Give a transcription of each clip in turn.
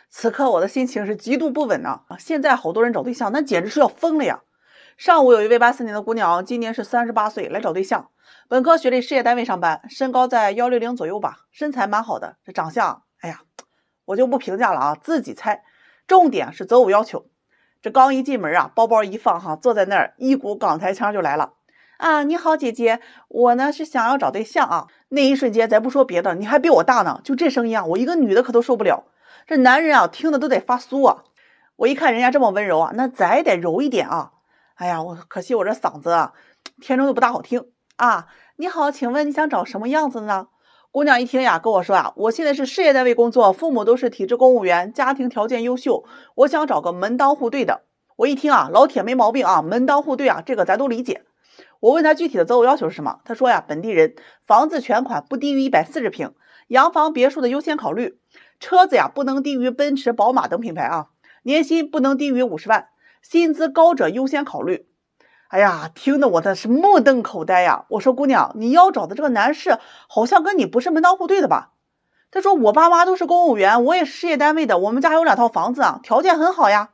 此刻我的心情是极度不稳啊！现在好多人找对象，那简直是要疯了呀！上午有一位84年的姑娘，今年是38岁，来找对象，本科学历，事业单位上班，身高在160左右吧，身材蛮好的，这长相，哎呀，我就不评价了啊，自己猜。重点是择偶要求。这刚一进门啊，包包一放哈，坐在那儿，一股港台腔就来了啊！你好，姐姐，我呢是想要找对象啊。那一瞬间，咱不说别的，你还比我大呢，就这声音啊，我一个女的可都受不了。这男人啊，听的都得发酥啊！我一看人家这么温柔啊，那咱也得柔一点啊！哎呀，可惜我这嗓子啊，天生就不大好听啊！你好，请问你想找什么样子呢？姑娘一听呀，跟我说啊，我现在是事业单位工作，父母都是体制公务员，家庭条件优秀，我想找个门当户对的。我一听啊，老铁没毛病啊，门当户对啊，这个咱都理解。我问他具体的择偶要求是什么，他说呀，本地人，房子全款不低于140平，洋房别墅的优先考虑。车子呀不能低于奔驰、宝马等品牌啊，年薪不能低于50万，薪资高者优先考虑。哎呀，听得我的是目瞪口呆呀！我说姑娘，你要找的这个男士好像跟你不是门当户对的吧？他说我爸妈都是公务员，我也是事业单位的，我们家有2套房子啊，条件很好呀。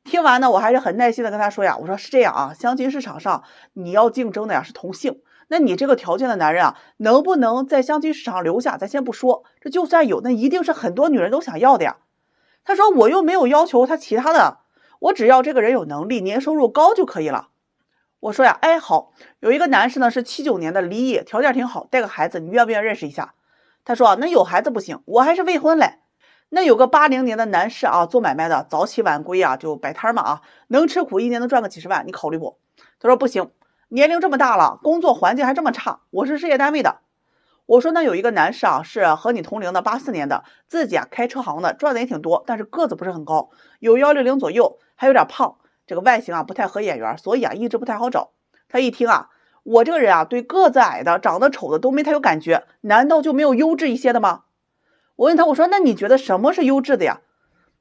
听完呢，我还是很耐心的跟他说呀，我说是这样啊，相亲市场上你要竞争的呀是同性。那你这个条件的男人啊，能不能在相亲市场留下，咱先不说，这就算有，那一定是很多女人都想要的呀。他说我又没有要求他其他的，我只要这个人有能力，年收入高就可以了。我说呀，哎好，有一个男士呢是79年的离异，条件挺好，带个孩子，你愿不愿意认识一下？他说那有孩子不行，我还是未婚嘞。那有个80年的男士啊，做买卖的，早起晚归啊，就摆摊嘛啊，能吃苦，一年能赚个几十万，你考虑不？他说不行，年龄这么大了，工作环境还这么差，我是事业单位的。我说那有一个男士啊，是和你同龄的84年的，自己啊开车行的，赚的也挺多，但是个子不是很高，有160左右，还有点胖，这个外形啊不太合眼缘，所以啊一直不太好找。他一听啊，我这个人啊对个子矮的、长得丑的都没太有感觉，难道就没有优质一些的吗？我问他，我说那你觉得什么是优质的呀？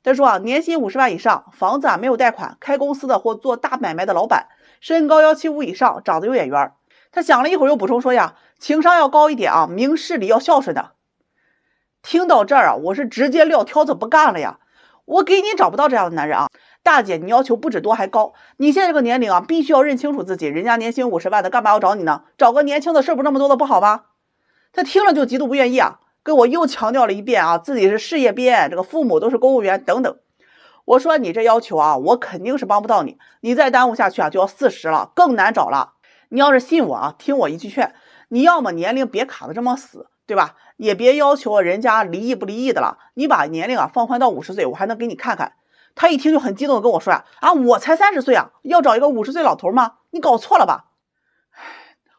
他说啊，年薪50万以上，房子啊没有贷款，开公司的或做大买卖的老板，身高175以上，长得有眼缘。他想了一会儿又补充说呀，情商要高一点啊，明事理要孝顺的。听到这儿啊，我是直接撂挑子不干了呀！我给你找不到这样的男人啊，大姐，你要求不止多还高，你现在这个年龄啊，必须要认清楚自己，人家年薪50万的，干嘛要找你呢？找个年轻的事不那么多的不好吗？他听了就极度不愿意啊，跟我又强调了一遍啊，自己是事业编，这个父母都是公务员等等。我说你这要求啊，我肯定是帮不到你，你再耽误下去啊，就要40了，更难找了。你要是信我啊，听我一句劝，你要么年龄别卡得这么死，对吧？也别要求人家离异不离异的了，你把年龄啊放宽到50岁，我还能给你看看。他一听就很激动的跟我说啊，我才30岁啊，要找一个50岁老头吗？你搞错了吧？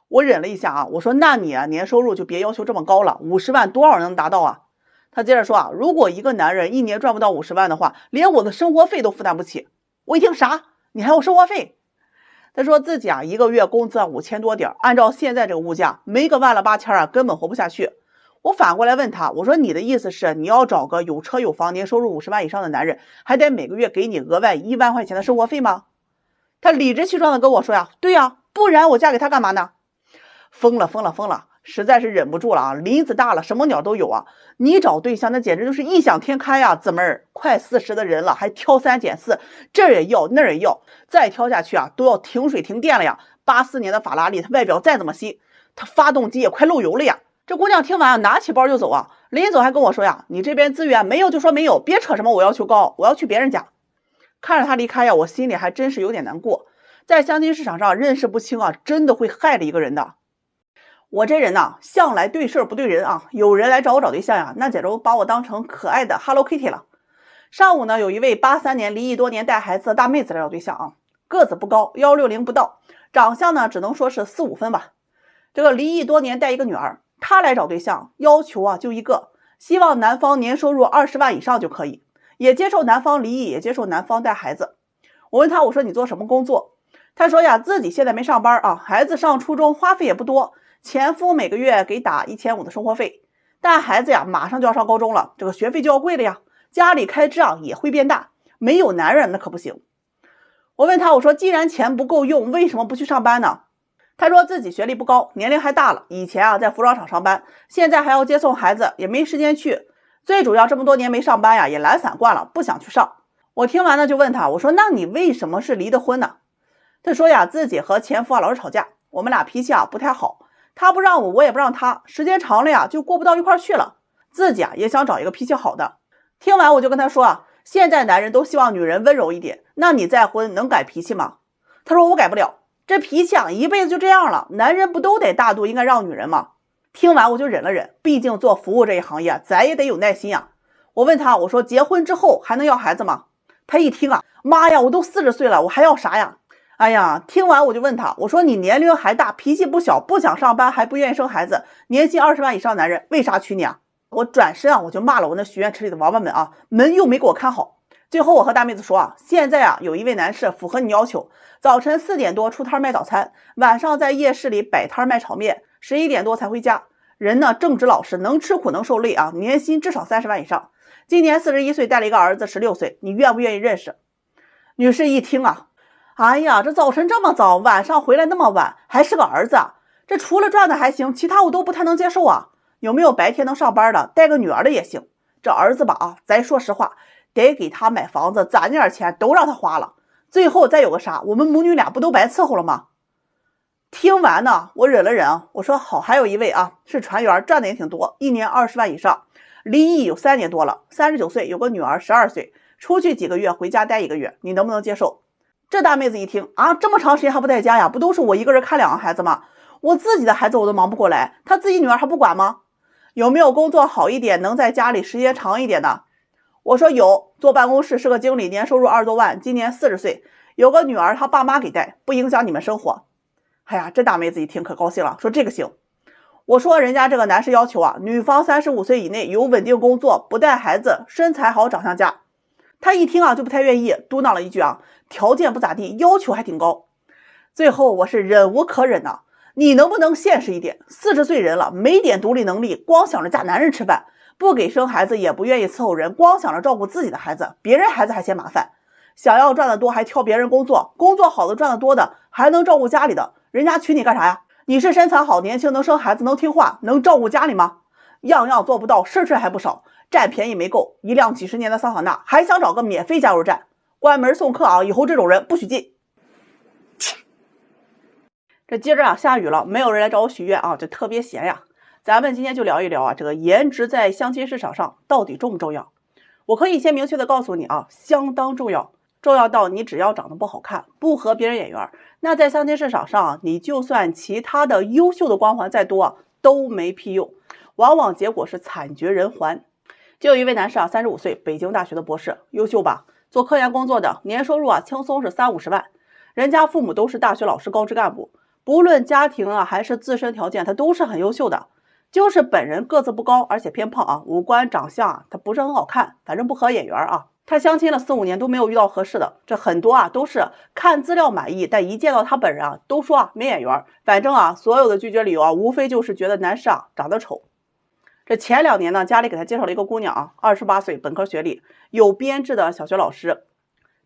我忍了一下啊，我说那你啊年收入就别要求这么高了，50万多少人能达到啊？他接着说啊，如果一个男人一年赚不到50万的话，连我的生活费都负担不起。我一听啥？你还有生活费？他说自己啊一个月工资啊5000多点，按照现在这个物价，没个万了八千啊根本活不下去。我反过来问他，我说你的意思是你要找个有车有房、年收入50万以上的男人，还得每个月给你额外1万块钱的生活费吗？他理直气壮的跟我说呀，对呀，不然我嫁给他干嘛呢？疯了，实在是忍不住了啊！林子大了，什么鸟都有啊！你找对象那简直就是异想天开呀！姊妹儿，快40的人了，还挑3拣4，这儿也要那儿也要，再挑下去啊，都要停水停电了呀！84年的法拉利，它外表再怎么新，它发动机也快漏油了呀！这姑娘听完啊，拿起包就走啊！临走还跟我说呀，你这边资源没有就说没有，别扯什么我要求高，我要去别人家。看着她离开呀，我心里还真是有点难过。在相亲市场上认识不清啊，真的会害了一个人的。我这人呢，向来对事不对人啊。有人来找我找对象呀，那简直把我当成可爱的 Hello Kitty 了。上午呢，有一位83年离异多年带孩子的大妹子来找对象啊，个子不高，160不到，长相呢只能说是4、5分吧。这个离异多年带一个女儿，她来找对象，要求啊就一个，希望男方年收入20万以上就可以，也接受男方离异，也接受男方带孩子。我问她，我说你做什么工作？她说呀，自己现在没上班啊，孩子上初中，花费也不多。前夫每个月给打1500的生活费，但孩子呀马上就要上高中了，这个学费就要贵了呀，家里开支啊也会变大，没有男人那可不行。我问他，我说既然钱不够用，为什么不去上班呢？他说自己学历不高，年龄还大了，以前啊在服装厂上班，现在还要接送孩子，也没时间去。最主要这么多年没上班呀，也懒散惯了，不想去上。我听完呢就问他，我说那你为什么是离的婚呢？他说呀，自己和前夫老是吵架，我们俩脾气不太好，他不让我，我也不让他，时间长了就过不到一块去了，自己也想找一个脾气好的。听完我就跟他说现在男人都希望女人温柔一点，那你再婚能改脾气吗？他说我改不了，这脾气一辈子就这样了，男人不都得大度，应该让女人吗？听完我就忍了忍，毕竟做服务这一行业咱也得有耐心我问他，我说结婚之后还能要孩子吗？他一听妈呀，我都40岁了，我还要啥呀？哎呀，听完我就问他，我说你年龄还大，脾气不小，不想上班，还不愿意生孩子，年薪20万以上男人为啥娶你我转身我就骂了我那许愿池里的王八们门又没给我看好。最后我和大妹子说现在有一位男士符合你要求，早晨4点多出摊卖早餐，晚上在夜市里摆摊卖炒面，11点多才回家。人呢正直老实，能吃苦能受累年薪至少30万以上。今年41岁，带了一个儿子16岁，你愿不愿意认识？女士一听哎呀，这早晨这么早，晚上回来那么晚，还是个儿子这除了赚的还行，其他我都不太能接受有没有白天能上班的，带个女儿的也行。这儿子吧咱说实话，得给他买房子，攒点钱都让他花了，最后再有个啥，我们母女俩不都白伺候了吗？听完呢，我忍了忍我说好，还有一位是船员，赚的也挺多，一年20万以上，离异有3年多了，39岁，有个女儿12岁，出去几个月，回家待1个月，你能不能接受？这大妹子一听这么长时间还不在家不都是我一个人看2个孩子吗？我自己的孩子我都忙不过来，他自己女儿还不管吗？有没有工作好一点，能在家里时间长一点的？我说有，坐办公室，是个经理，年收入20多万，今年40岁，有个女儿，他爸妈给带，不影响你们生活。哎呀，这大妹子一听可高兴了，说这个行。我说人家这个男士要求女方35岁以内，有稳定工作，不带孩子，身材好，长相佳。他一听就不太愿意，嘟囔了一句条件不咋地，要求还挺高。最后我是忍无可忍你能不能现实一点？40岁人了，没点独立能力，光想着嫁男人吃饭，不给生孩子，也不愿意伺候人，光想着照顾自己的孩子，别人孩子还嫌麻烦，想要赚得多还挑别人工作，工作好的赚得多的还能照顾家里的，人家娶你干啥呀？你是身材好，年轻，能生孩子，能听话，能照顾家里吗？样样做不到，事还不少，占便宜没够，一辆几10年的桑塔纳，还想找个免费加油站，关门送客以后这种人不许进。这接着下雨了，没有人来找我许愿这特别闲咱们今天就聊一聊这个颜值在相亲市场上到底重不重要？我可以先明确的告诉你相当重要，重要到你只要长得不好看，不合别人眼缘，那在相亲市场上你就算其他的优秀的光环再多都没屁用，往往结果是惨绝人寰。就有一位男士35岁，北京大学的博士，优秀吧，做科研工作的，年收入轻松是30-50万，人家父母都是大学老师，高职干部，不论家庭还是自身条件，他都是很优秀的，就是本人个子不高，而且偏胖五官长相他不是很好看，反正不合眼缘他相亲了4-5年都没有遇到合适的，这很多都是看资料满意，但一见到他本人都说没眼缘，反正所有的拒绝理由无非就是觉得男士长得丑。这前2年呢，家里给他介绍了一个姑娘28岁，本科学历，有编制的小学老师，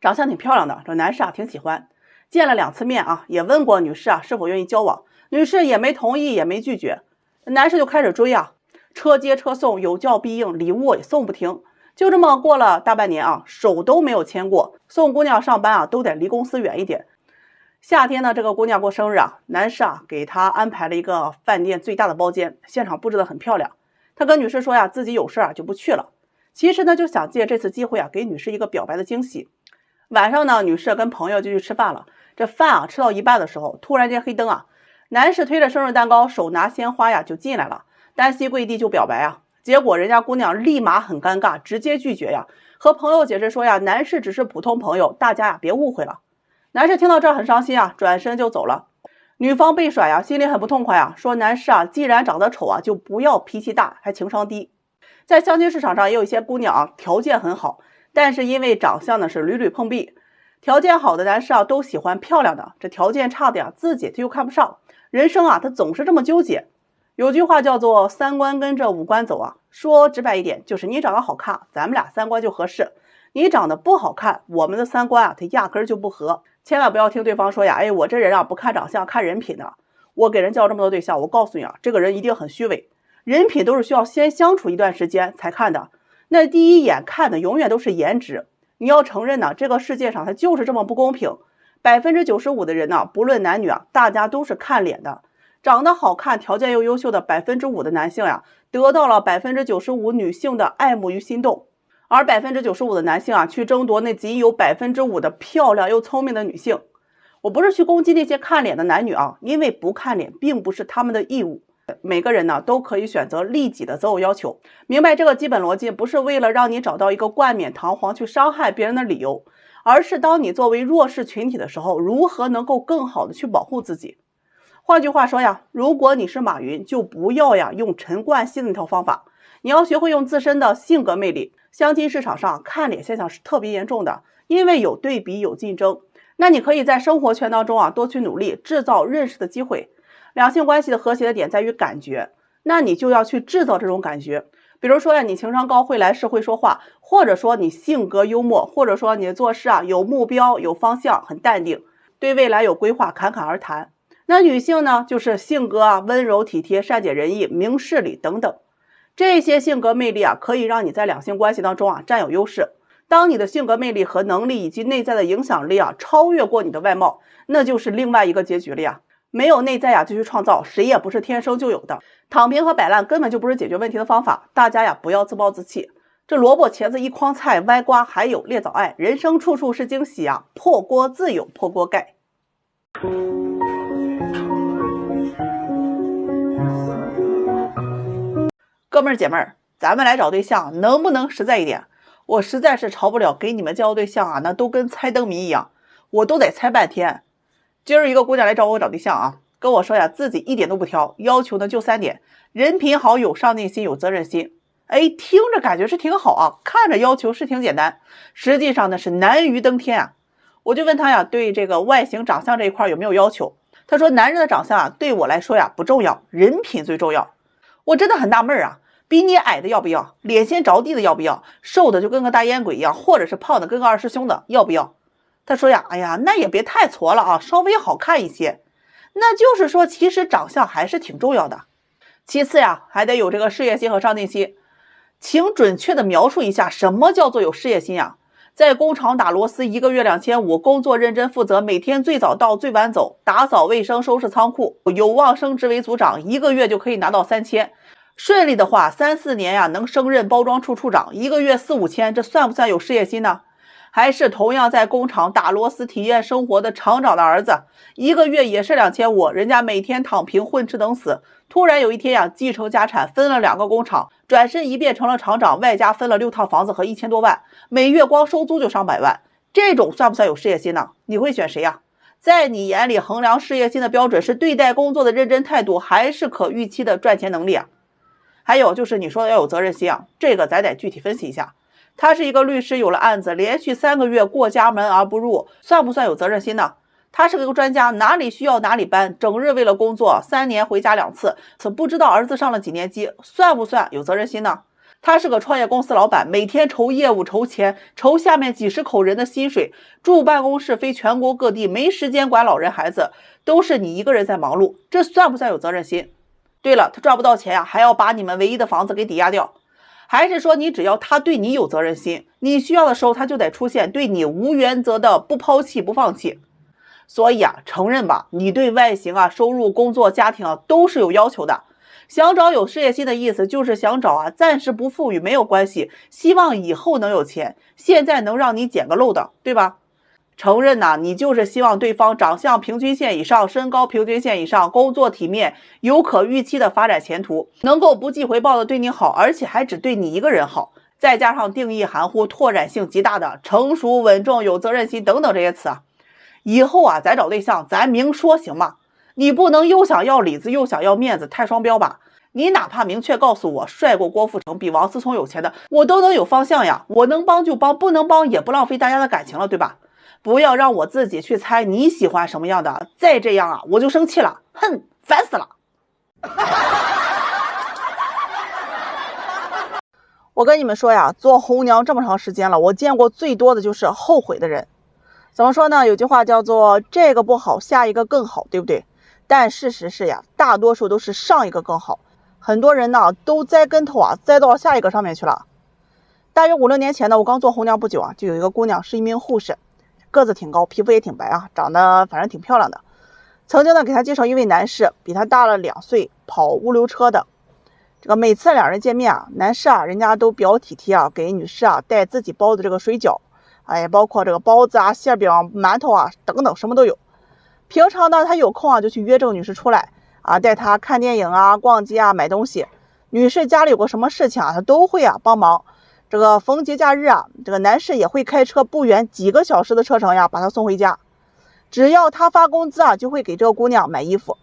长相挺漂亮的，这男士挺喜欢。见了2次面也问过女士是否愿意交往，女士也没同意也没拒绝，男士就开始追车接车送，有教必应，礼物也送不停。就这么过了大半年手都没有牵过，送姑娘上班都得离公司远一点。夏天呢，这个姑娘过生日男士给她安排了一个饭店最大的包间，现场布置得很漂亮。他跟女士说自己有事就不去了。其实呢，就想借这次机会给女士一个表白的惊喜。晚上呢，女士跟朋友就去吃饭了。这饭吃到一半的时候，突然间黑灯男士推着生日蛋糕，手拿鲜花就进来了，单膝跪地就表白结果人家姑娘立马很尴尬，直接拒绝和朋友解释说男士只是普通朋友，大家别误会了。男士听到这儿很伤心转身就走了。女方被甩心里很不痛快说男士既然长得丑就不要脾气大，还情商低。在相亲市场上也有一些姑娘条件很好，但是因为长相呢是屡屡碰壁。条件好的男士都喜欢漂亮的，这条件差的自己他又看不上，人生他总是这么纠结。有句话叫做三观跟着五官走说直白一点，就是你长得好看，咱们俩三观就合适；你长得不好看，我们的三观它压根就不合。千万不要听对方说哎，我这人不看长相，看人品的。我给人介绍这么多对象，我告诉你这个人一定很虚伪，人品都是需要先相处一段时间才看的。那第一眼看的永远都是颜值。你要承认呢，这个世界上它就是这么不公平。95%的人呢，不论男女啊，大家都是看脸的。长得好看、条件又优秀的5%的男性呀，得到了95%女性的爱慕与心动，而95%的男性啊，去争夺那仅有5%的漂亮又聪明的女性。我不是去攻击那些看脸的男女啊，因为不看脸并不是他们的义务。每个人呢都可以选择利己的择偶要求，明白这个基本逻辑，不是为了让你找到一个冠冕堂皇去伤害别人的理由，而是当你作为弱势群体的时候，如何能够更好的去保护自己。换句话说呀，如果你是马云，就不要用陈冠希的那套方法，你要学会用自身的性格魅力。相亲市场上看脸现象是特别严重的，因为有对比有竞争。那你可以在生活圈当中多去努力，制造认识的机会。两性关系的和谐的点在于感觉，那你就要去制造这种感觉。比如说你情商高，会来事，会说话，或者说你性格幽默，或者说你做事有目标有方向，很淡定，对未来有规划，侃侃而谈。那女性呢，就是性格温柔体贴，善解人意，明事理等等。这些性格魅力可以让你在两性关系当中占有优势。当你的性格魅力和能力以及内在的影响力超越过你的外貌，那就是另外一个结局了呀。没有内在就去创造，谁也不是天生就有的。躺平和摆烂根本就不是解决问题的方法，大家不要自暴自弃。这萝卜茄子一筐菜，歪瓜还有裂枣爱，人生处处是惊喜破锅自有破锅盖。哥们儿姐们儿，咱们来找对象能不能实在一点？我实在是超不了给你们交对象那都跟猜灯谜一样，我都得猜半天。今儿一个姑娘来找我找对象跟我说自己一点都不挑，要求呢就3点：人品好、有上进心、有责任心。听着感觉是挺好看着要求是挺简单，实际上呢是难于登天我就问他对这个外形长相这一块有没有要求？他说男人的长相对我来说不重要，人品最重要。我真的很纳闷比你矮的要不要？脸先着地的要不要？瘦的就跟个大烟鬼一样，或者是胖的跟个二师兄的要不要？他说哎呀，那也别太矬了稍微好看一些。那就是说其实长相还是挺重要的。其次还得有这个事业心和上进心。请准确的描述一下什么叫做有事业心在工厂打螺丝，1个月2500，工作认真负责，每天最早到最晚走，打扫卫生收拾仓库，有望升职为组长，1个月就可以拿到3000，顺利的话3、4年能升任包装处处长，1个月4、5千，这算不算有事业心呢？还是同样在工厂打螺丝体验生活的厂长的儿子，1个月也是2500，人家每天躺平混吃等死，突然有一天继承家产，分了2个工厂，转身一变成了厂长，外加分了6套房子和1000多万，每月光收租就上百万，这种算不算有事业心呢？你会选谁在你眼里衡量事业心的标准是对待工作的认真态度，还是可预期的赚钱能力还有就是你说的要有责任心这个咱得具体分析一下。他是一个律师，有了案子连续3个月过家门而不入，算不算有责任心呢？他是个专家，哪里需要哪里搬，整日为了工作，3年回家2次，不知道儿子上了几年级，算不算有责任心呢？他是个创业公司老板，每天筹业务、筹钱、筹下面几10口人的薪水，住办公室飞全国各地，没时间管老人孩子，都是你一个人在忙碌，这算不算有责任心？对了，他赚不到钱还要把你们唯一的房子给抵押掉。还是说你只要他对你有责任心，你需要的时候他就得出现，对你无原则的不抛弃不放弃。所以承认吧，你对外形收入、工作、家庭都是有要求的。想找有事业心的意思就是想找暂时不富裕没有关系，希望以后能有钱，现在能让你捡个漏的，对吧？承认你就是希望对方长相平均线以上，身高平均线以上，工作体面，有可预期的发展前途，能够不计回报的对你好，而且还只对你一个人好，再加上定义含糊、拓展性极大的成熟、稳重、有责任心等等这些词以后咱找对象咱明说行吗？你不能又想要里子又想要面子，太双标吧？你哪怕明确告诉我帅过郭富城，比王思聪有钱的，我都能有方向呀，我能帮就帮，不能帮也不浪费大家的感情了，对吧？不要让我自己去猜你喜欢什么样的，再这样我就生气了，哼，烦死了。我跟你们说做红娘这么长时间了，我见过最多的就是后悔的人。怎么说呢？有句话叫做这个不好，下一个更好，对不对？但事实是大多数都是上一个更好，很多人都栽跟头栽到了下一个上面去了。大约5、6年前呢，我刚做红娘不久啊，就有一个姑娘是一名护士，个子挺高，皮肤也挺白啊，长得反正挺漂亮的。曾经呢给她介绍一位男士，比她大了2岁，跑物流车的。这个每次两人见面啊，男士啊人家都比较体贴啊，给女士啊带自己包的这个水饺，哎，包括这个包子啊、馅饼、馒头啊等等，什么都有。平常呢他有空啊就去约这个女士出来啊，带她看电影啊、逛街啊、买东西。女士家里有个什么事情啊，他都会啊帮忙。这个逢节假日啊，这个男士也会开车不远几个小时的车程呀，把她送回家。只要他发工资啊，就会给这个姑娘买衣服。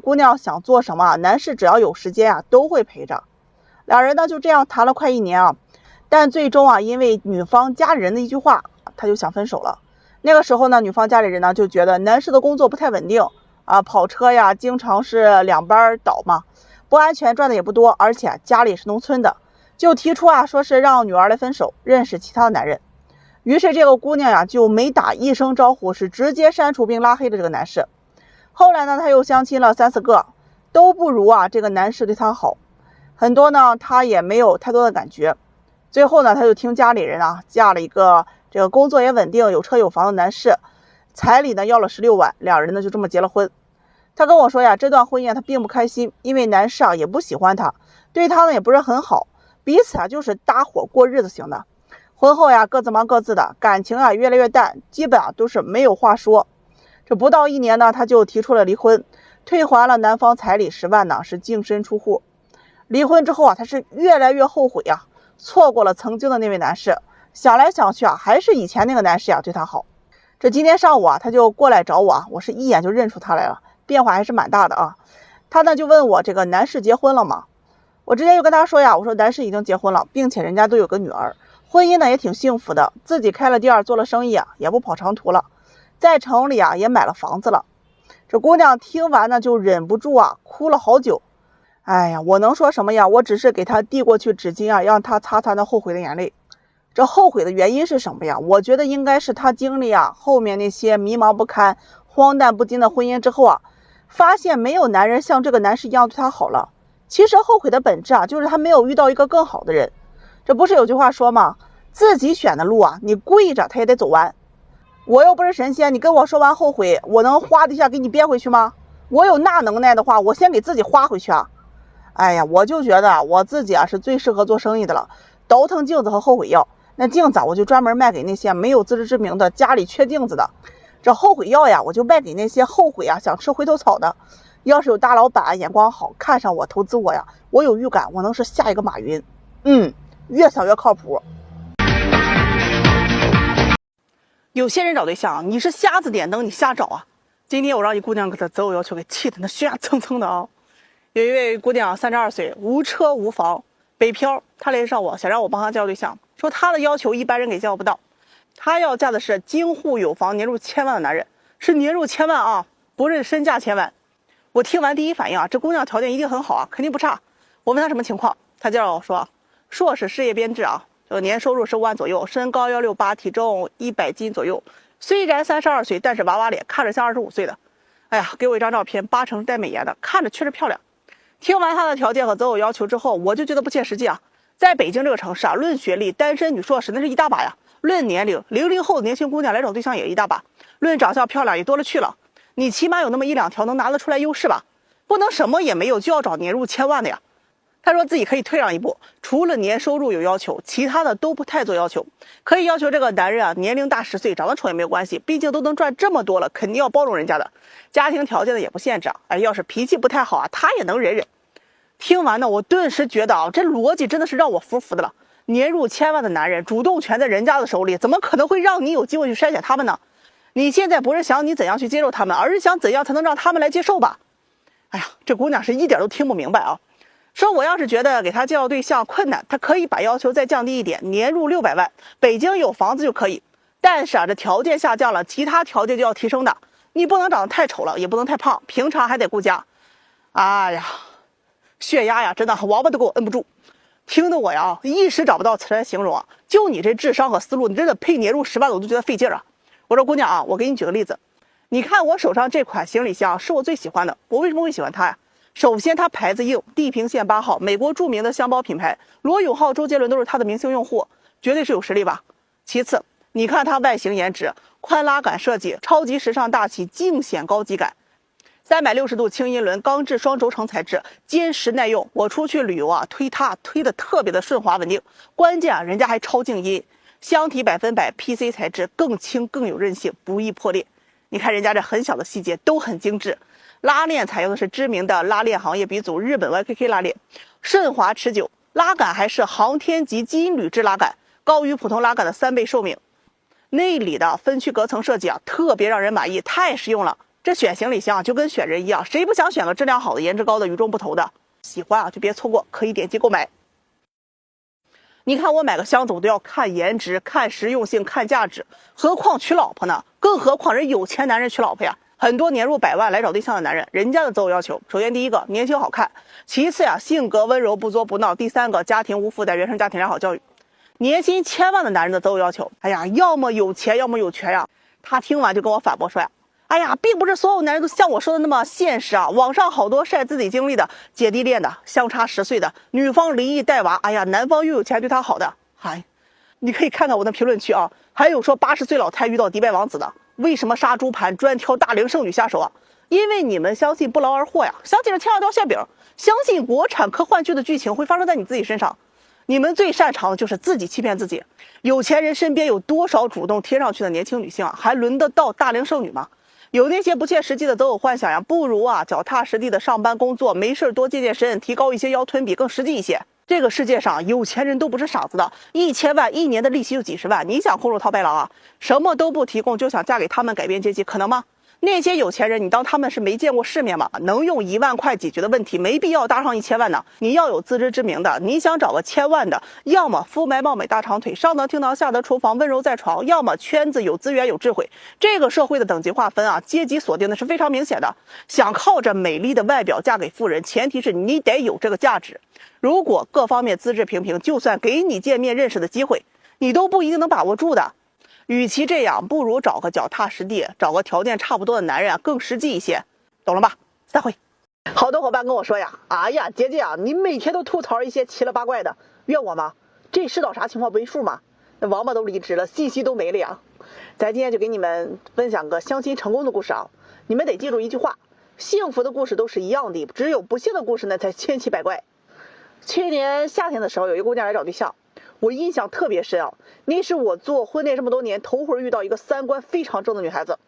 姑娘想做什么，男士只要有时间啊，都会陪着。两人呢就这样谈了快1年啊，但最终啊，因为女方家里人的一句话，他就想分手了。那个时候呢，女方家里人呢就觉得男士的工作不太稳定啊，跑车呀，经常是2班倒嘛，不安全，赚的也不多，而且家里是农村的，就提出啊，说是让女儿来分手，认识其他的男人。于是这个姑娘呀，就没打一声招呼，是直接删除并拉黑了这个男士。后来呢，她又相亲了3、4个，都不如啊这个男士对她好，很多呢她也没有太多的感觉。最后呢，她就听家里人啊嫁了一个这个工作也稳定、有车有房的男士，彩礼呢要了16万，两人呢就这么结了婚。她跟我说呀，这段婚姻她并不开心，因为男士啊也不喜欢她，对她呢也不是很好，彼此啊就是搭伙过日子型的。婚后呀各自忙各自的，感情啊越来越淡，基本啊都是没有话说。这不到1年呢，他就提出了离婚，退还了男方彩礼10万呢，是净身出户。离婚之后啊，他是越来越后悔啊，错过了曾经的那位男士，想来想去啊，还是以前那个男士呀对他好。这今天上午啊，他就过来找我啊，我是一眼就认出他来了，变化还是蛮大的啊。他呢就问我这个男士结婚了吗？我直接就跟他说呀，我说男士已经结婚了，并且人家都有个女儿，婚姻呢也挺幸福的，自己开了店，做了生意啊，也不跑长途了，在城里啊也买了房子了。这姑娘听完呢就忍不住啊哭了好久。哎呀，我能说什么呀？我只是给她递过去纸巾啊，让她擦擦那后悔的眼泪。这后悔的原因是什么呀？我觉得应该是她经历啊后面那些迷茫不堪、荒诞不经的婚姻之后啊，发现没有男人像这个男士一样对她好了。其实后悔的本质啊，就是她没有遇到一个更好的人。这不是有句话说吗？自己选的路啊，你跪着他也得走完。我又不是神仙，你跟我说完后悔，我能哗的一下给你编回去吗？我有那能耐的话，我先给自己花回去啊。哎呀，我就觉得我自己啊是最适合做生意的了，倒腾镜子和后悔药。那镜子我就专门卖给那些没有自知之明的，家里缺镜子的。这后悔药呀，我就卖给那些后悔啊想吃回头草的。要是有大老板眼光好，看上我投资我呀，我有预感我能是下一个马云。越想越靠谱。有些人找对象，你是瞎子点灯，你瞎找啊！今天我让一姑娘给她择偶要求给气得那血压蹭蹭的啊！有一位姑娘32岁，无车无房，北漂，她联系上我，想让我帮她介绍对象，说她的要求一般人给介绍不到，她要嫁的是京沪有房、年入1000万的男人，是年入1000万啊，不是身价1000万。我听完第一反应啊，这姑娘条件一定很好啊，肯定不差。我问她什么情况，她介绍我说，硕士事业编制啊。这个年收入15万左右，身高168，体重100斤左右。虽然32岁，但是娃娃脸，看着像25岁的。哎呀，给我一张照片，8成是带美颜的，看着确实漂亮。听完他的条件和择偶要求之后，我就觉得不切实际啊。在北京这个城市啊，论学历，单身女硕士那是一大把呀；论年龄，00后的年轻姑娘来找对象也一大把；论长相漂亮也多了去了。你起码有那么1、2条能拿得出来优势吧？不能什么也没有就要找年入1000万的呀。他说自己可以退让一步，除了年收入有要求，其他的都不太做要求。可以要求这个男人啊，年龄大10岁，长得丑也没有关系，毕竟都能赚这么多了，肯定要包容人家的。家庭条件呢也不限制啊，要是脾气不太好啊，他也能忍忍。听完呢，我顿时觉得啊，这逻辑真的是让我服服的了。年入1000万的男人，主动权在人家的手里，怎么可能会让你有机会去筛选他们呢？你现在不是想你怎样去接受他们，而是想怎样才能让他们来接受吧？哎呀，这姑娘是一点都听不明白啊。说我要是觉得给他介绍对象困难，他可以把要求再降低一点，年入600万，北京有房子就可以。但是啊，这条件下降了，其他条件就要提升的。你不能长得太丑了，也不能太胖，平常还得顾家。哎呀，血压呀，真的王八都给我摁不住，听得我呀一时找不到词来形容啊。就你这智商和思路，你真的配年入10万的，我都觉得费劲啊。我说姑娘啊，我给你举个例子，你看我手上这款行李箱是我最喜欢的，我为什么会喜欢它呀？首先它牌子硬，地平线8号，美国著名的箱包品牌，罗永浩、周杰伦都是它的明星用户，绝对是有实力吧。其次，你看它外形颜值，宽拉杆设计，超级时尚大气，尽显高级感。360度轻音轮，钢制双轴承材质，坚实耐用。我出去旅游啊，推它推的特别的顺滑稳定。关键啊，人家还超静音，箱体100%PC 材质，更轻更有韧性，不易破裂。你看人家这很小的细节都很精致。拉链采用的是知名的拉链行业鼻祖日本 YKK 拉链，顺滑持久。拉杆还是航天级金铝制拉杆，高于普通拉杆的3倍寿命。内里的分区隔层设计啊，特别让人满意，太实用了。这选行李箱啊，就跟选人一样，谁不想选个质量好的、颜值高的、与众不同的？喜欢啊，就别错过，可以点击购买。你看我买个箱子，我都要看颜值、看实用性、看价值，何况娶老婆呢？更何况人有钱男人娶老婆呀。很多年入100万来找对象的男人，人家的择偶要求，首先第一个年轻好看，其次呀性格温柔不作不闹，第三个家庭无负担，原生家庭良好教育。年薪1000万的男人的择偶要求，哎呀，要么有钱，要么有权呀。他听完就跟我反驳说呀，哎呀，并不是所有男人都像我说的那么现实啊！网上好多晒自己经历的姐弟恋的，相差10岁的，女方离异带娃，哎呀，男方又有钱对她好的，嗨，你可以看看我的评论区啊，还有说80岁老太遇到迪拜王子的，为什么杀猪盘专挑大龄剩女下手啊？因为你们相信不劳而获呀，相信着千万条馅饼，相信国产科幻剧的剧情会发生在你自己身上。你们最擅长的就是自己欺骗自己。有钱人身边有多少主动贴上去的年轻女性啊？还轮得到大龄剩女吗？有那些不切实际的择偶幻想呀，不如啊脚踏实地的上班工作，没事多健健身，提高一些腰臀比更实际一些。这个世界上有钱人都不是傻子的，1000万1年的利息就几十万，你想空手套白狼啊？什么都不提供就想嫁给他们改变阶级，可能吗？那些有钱人，你当他们是没见过世面吗？能用1万块解决的问题，没必要搭上1000万呢。你要有自知之明的，你想找个1000万的，要么肤白貌美大长腿，上得厅堂下得厨房，温柔在床，要么圈子有资源有智慧。这个社会的等级划分啊，阶级锁定的是非常明显的。想靠着美丽的外表嫁给富人，前提是你得有这个价值。如果各方面资质平平，就算给你见面认识的机会，你都不一定能把握住的。与其这样，不如找个脚踏实地，找个条件差不多的男人啊，更实际一些，懂了吧？散会。好多伙伴跟我说呀，哎呀，姐姐啊，你每天都吐槽一些七了八怪的，怨我吗？这世道啥情况没数吗？那王八都离职了，信息都没了呀。咱今天就给你们分享个相亲成功的故事啊，你们得记住一句话：幸福的故事都是一样的，只有不幸的故事呢才千奇百怪。去年夏天的时候，有一个姑娘来找对象。我印象特别深啊，那是我做婚恋这么多年头回遇到一个3观非常正的女孩子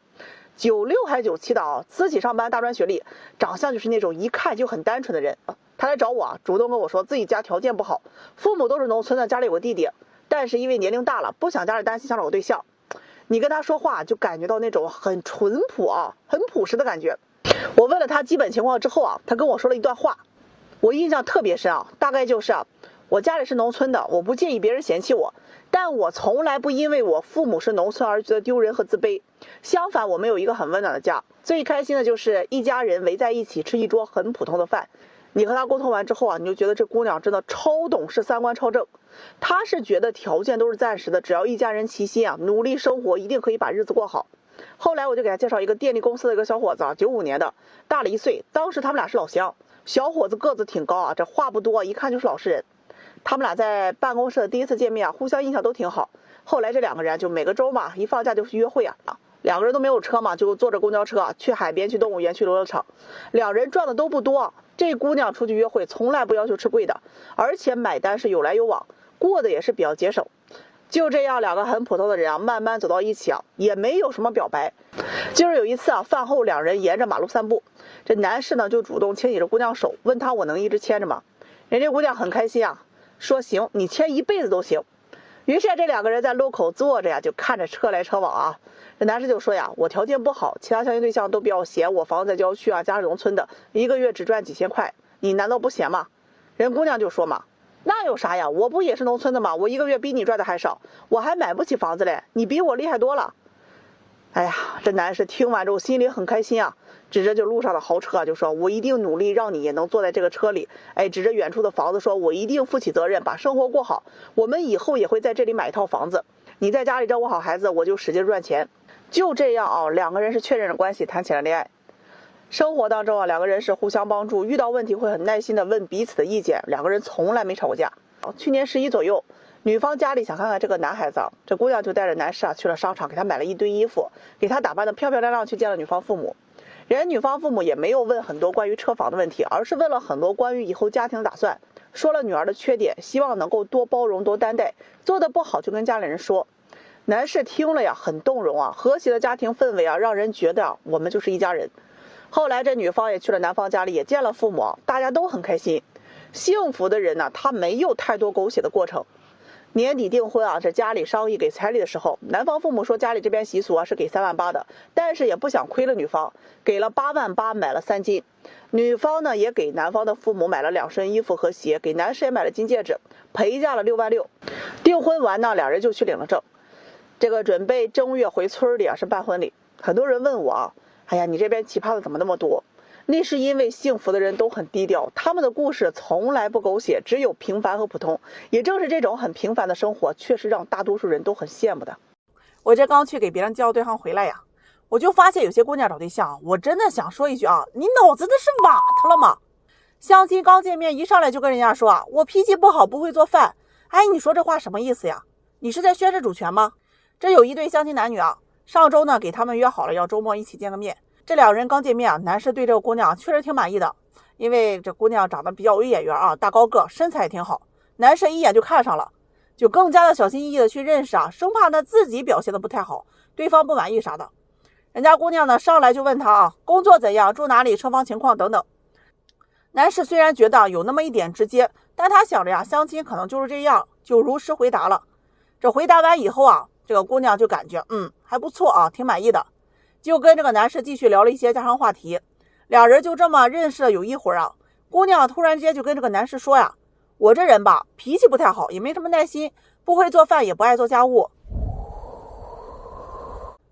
，96还是97的啊，私企上班，大专学历，长相就是那种一看就很单纯的人。她来找我啊，主动跟我说自己家条件不好，父母都是农村的，家里有个弟弟，但是因为年龄大了，不想家里担心，想找个对象。你跟她说话就感觉到那种很淳朴啊，很朴实的感觉。我问了她基本情况之后啊，她跟我说了一段话，我印象特别深啊，大概就是啊，我家里是农村的，我不介意别人嫌弃我，但我从来不因为我父母是农村而觉得丢人和自卑。相反，我们有一个很温暖的家，最开心的就是一家人围在一起吃一桌很普通的饭。你和他沟通完之后啊，你就觉得这姑娘真的超懂事，3观超正。她是觉得条件都是暂时的，只要一家人齐心啊，努力生活，一定可以把日子过好。后来我就给她介绍一个电力公司的一个小伙子啊，95年的，大了1岁，当时他们俩是老乡。小伙子个子挺高啊，这话不多，一看就是老实人。他们俩在办公室的第一次见面啊，互相印象都挺好。后来这2个人就每个周嘛，一放假就去约会啊，2个人都没有车嘛，就坐着公交车去海边、去动物园、去游乐场。2人赚的都不多，这姑娘出去约会从来不要求吃贵的，而且买单是有来有往，过得也是比较节省。就这样2个很普通的人啊，慢慢走到一起啊，也没有什么表白。就是有一次啊，饭后2人沿着马路散步，这男士呢就主动牵起这姑娘手，问她我能一直牵着吗？人家姑娘很开心啊，说行，你牵一辈子都行。于是这2个人在路口坐着呀，就看着车来车往啊。这男士就说呀，我条件不好，其他相亲对象都比较嫌我房子在郊区啊，家是农村的，一个月只赚几千块，你难道不嫌吗？人姑娘就说嘛，那有啥呀，我不也是农村的吗？我一个月比你赚的还少，我还买不起房子嘞，你比我厉害多了。哎呀，这男士听完之后心里很开心啊，指着就路上的豪车就说，我一定努力让你也能坐在这个车里。哎，指着远处的房子说，我一定负起责任，把生活过好，我们以后也会在这里买一套房子，你在家里照顾好孩子，我就使劲赚钱。就这样啊，2个人是确认了关系，谈起了恋爱。生活当中啊，两个人是互相帮助，遇到问题会很耐心的问彼此的意见，两个人从来没吵过架。去年11左右，女方家里想看看这个男孩子，这姑娘就带着男士去了商场，给他买了一堆衣服，给他打扮的漂漂亮亮，去见了女方父母。人女方父母也没有问很多关于车房的问题，而是问了很多关于以后家庭的打算，说了女儿的缺点，希望能够多包容多担待，做得不好就跟家里人说。男士听了呀，很动容啊，和谐的家庭氛围啊，让人觉得我们就是一家人。后来这女方也去了男方家里，也见了父母，大家都很开心。幸福的人呢，他没有太多狗血的过程。年底订婚啊，这家里商议给彩礼的时候，男方父母说家里这边习俗啊是给3万8的，但是也不想亏了女方，给了8万8买了3金。女方呢也给男方的父母买了2身衣服和鞋，给男士也买了金戒指，陪嫁了6万6。订婚完呢，两人就去领了证。这个准备正月回村里啊是办婚礼。很多人问我啊，哎呀，你这边奇葩的怎么那么多？那是因为幸福的人都很低调，他们的故事从来不狗血，只有平凡和普通。也正是这种很平凡的生活，确实让大多数人都很羡慕的。我这刚去给别人介绍对象回来呀，我就发现有些姑娘找对象，我真的想说一句啊，你脑子那是瓦特了吗？相亲刚见面一上来就跟人家说啊，我脾气不好，不会做饭。哎，你说这话什么意思呀？你是在宣示主权吗？这有一对相亲男女啊，上周呢给他们约好了要周末一起见个面。这两人刚见面啊，男士对这个姑娘确实挺满意的，因为这姑娘长得比较有眼缘啊，大高个，身材也挺好，男士一眼就看上了，就更加的小心翼翼的去认识啊，生怕他自己表现的不太好，对方不满意啥的。人家姑娘呢上来就问他啊，工作怎样，住哪里，车房情况等等。男士虽然觉得有那么一点直接，但他想着呀，相亲可能就是这样，就如实回答了。这回答完以后啊，这个姑娘就感觉还不错啊，挺满意的，就跟这个男士继续聊了一些家常话题。两人就这么认识了有一会儿啊，姑娘突然之间就跟这个男士说呀，我这人吧脾气不太好，也没什么耐心，不会做饭，也不爱做家务。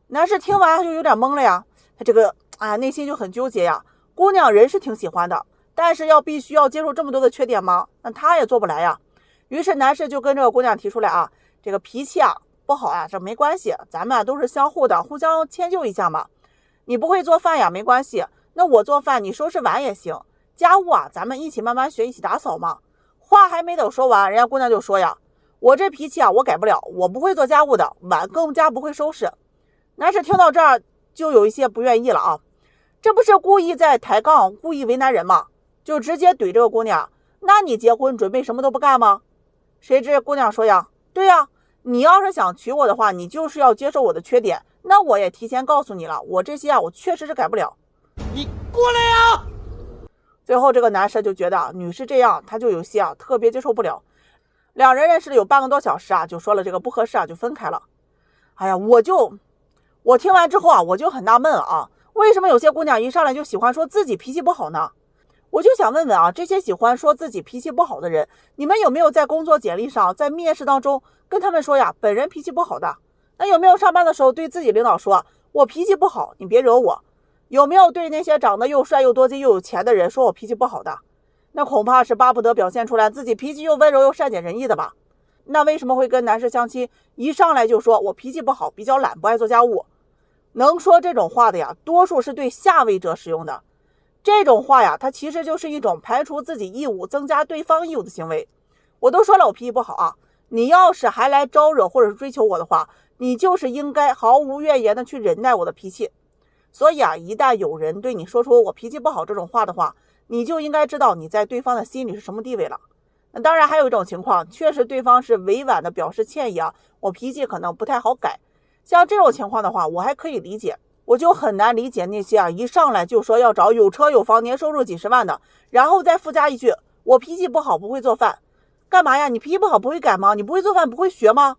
男士听完就有点懵了呀，他这个内心就很纠结呀。姑娘人是挺喜欢的，但是必须要接受这么多的缺点吗？那他也做不来呀。于是男士就跟这个姑娘提出来啊，这个脾气啊不好啊，这没关系，咱们都是相互的，互相迁就一下嘛。你不会做饭呀，没关系，那我做饭，你收拾碗也行。家务啊，咱们一起慢慢学，一起打扫嘛。话还没等说完，人家姑娘就说呀，我这脾气啊，我改不了，我不会做家务的，碗更加不会收拾。男士听到这儿就有一些不愿意了啊，这不是故意在抬杠，故意为难人吗？就直接怼这个姑娘，那你结婚准备什么都不干吗？谁知姑娘说呀，对呀，你要是想娶我的话，你就是要接受我的缺点，那我也提前告诉你了，我这些我确实是改不了。你过来呀！最后这个男士就觉得女士这样，他就有些特别接受不了。两人认识了有半个多小时就说了这个不合适就分开了。哎呀，我听完之后我就很纳闷了为什么有些姑娘一上来就喜欢说自己脾气不好呢？我就想问问这些喜欢说自己脾气不好的人，你们有没有在工作简历上，在面试当中跟他们说呀，本人脾气不好的？那有没有上班的时候对自己领导说，我脾气不好，你别惹我？有没有对那些长得又帅又多金又有钱的人说我脾气不好的？那恐怕是巴不得表现出来自己脾气又温柔又善解人意的吧？那为什么会跟男士相亲一上来就说我脾气不好，比较懒，不爱做家务？能说这种话的呀，多数是对下位者使用的。这种话呀，它其实就是一种排除自己义务，增加对方义务的行为。我都说了我脾气不好你要是还来招惹或者是追求我的话，你就是应该毫无怨言的去忍耐我的脾气。所以一旦有人对你说出我脾气不好这种话的话，你就应该知道你在对方的心里是什么地位了。那当然还有一种情况，确实对方是委婉的表示歉意我脾气可能不太好改。像这种情况的话，我还可以理解。我就很难理解那些一上来就说要找有车有房年收入几十万的，然后再附加一句我脾气不好，不会做饭。干嘛呀？你脾气不好不会改吗？你不会做饭不会学吗？